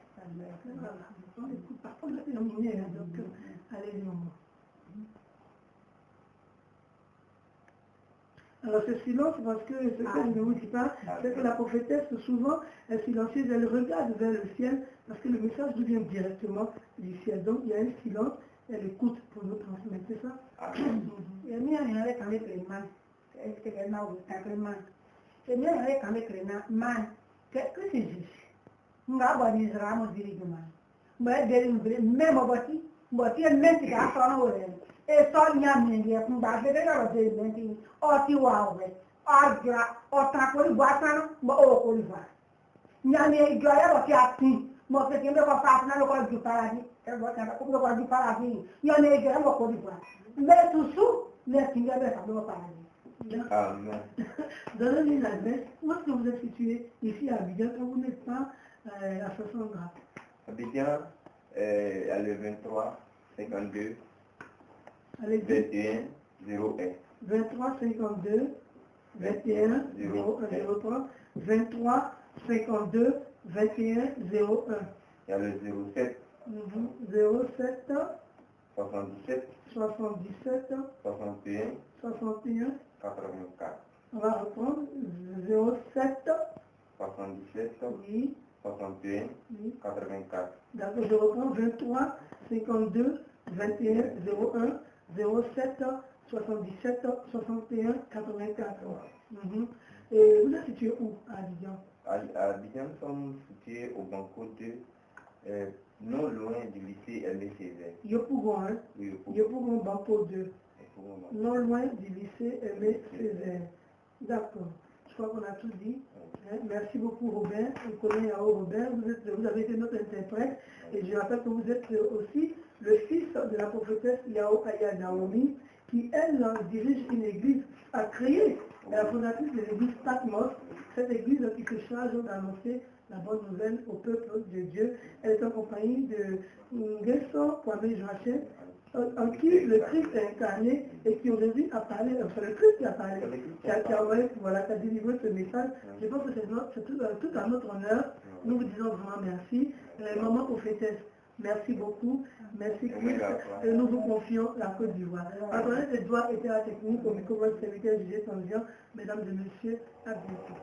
Alors ce silence, parce que ce que je ne vous dis pas, c'est que la prophétesse, souvent, elle silencieuse, elle regarde vers le ciel, parce que le message nous vient directement du ciel. Donc il y a un silence, elle écoute pour nous transmettre, c'est ça? Et il y a un avec les mains. Est-ce que les mains ou les mains? Et il y a un avec les mains. Qu'est-ce que c'est juste? Nous avons des rames directement. Mais même au bâti, même si la femme est et ça, il y a un milliard, nous avons des rames directement. Oh, tu vois, oh, tranquille, boisson, mais oh, on y va. Il y a un milliard qui a pris. Moi, c'est qu'il me va faire un local du paradis. Il y a un milliard qui a mais tout ça, merci, il y a un paradis. Amen. Donnez-nous l'adresse. Où est-ce que vous êtes situé? Ici à Abidjan, quand vous n'êtes pas à 60 grammes. Abidjan, à le 23 52 21 01. 23 52 21 03 23 52 21 01. Il y a le 07 07 77 77 61 61 84. On va reprendre 07 77 oui, 61 oui. 84. D'accord, je reprends 23 52 21 01 07 77 61 84. Et vous êtes situé où à Abidjan? À Abidjan, nous sommes situés au Banco 2, non loin du lycée Aimé Césaire. Yopougon, hein? Oui, Yopougon Banco 2. Non loin du lycée Aimé Césaire. D'accord. Je crois qu'on a tout dit. Merci beaucoup Robert. On connaît Yao Robert. Vous avez été notre interprète. Et je rappelle que vous êtes aussi le fils de la prophétesse Yao Aya Naomi, qui elle dirige une église à créer, la fondatrice de l'église Patmos, cette église qui se charge d'annoncer la bonne nouvelle au peuple de Dieu. Elle est en compagnie de Nguesso Kwame Joachim, en qui le Christ est incarné et qui aujourd'hui a parlé, enfin le Christ qui a parlé, qui a envoyé, voilà, qui a délivré ce message. Je pense que c'est tout à notre honneur. Nous vous disons vraiment merci. Maman prophétesse, merci beaucoup. Merci Christ. Et nous vous confions la Côte d'Ivoire. Attendez, je dois être à la technique au micro de serviteur Jugé Sandian. Mesdames et messieurs, à bientôt.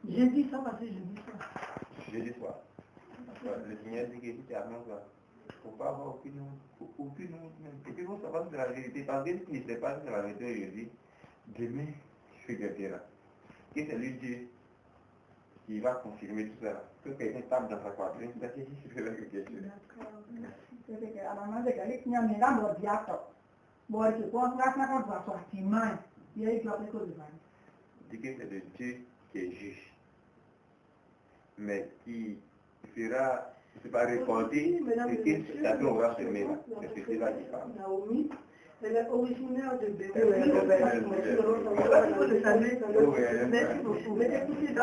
J'ai dit ça parce que je dis ça. Je dis quoi? Le Seigneur dit que si tu amènes ça, il ne faut pas avoir aucune et puis vous savez de la vérité, parce que si ne sais pas de la vérité aujourd'hui, demain, je suis quelqu'un là. Et c'est lui Dieu qui va confirmer tout ça. Que quelqu'un tape dans sa poitrine, c'est que je fais quelque chose. D'accord, merci. Dit que c'est le Dieu qui est juge, mais qui fera C'est pas récolté, c'était la on va semer là. C'est là qui parle. Naomi, elle est originaire de Béou. Merci beaucoup. Mais écoutez,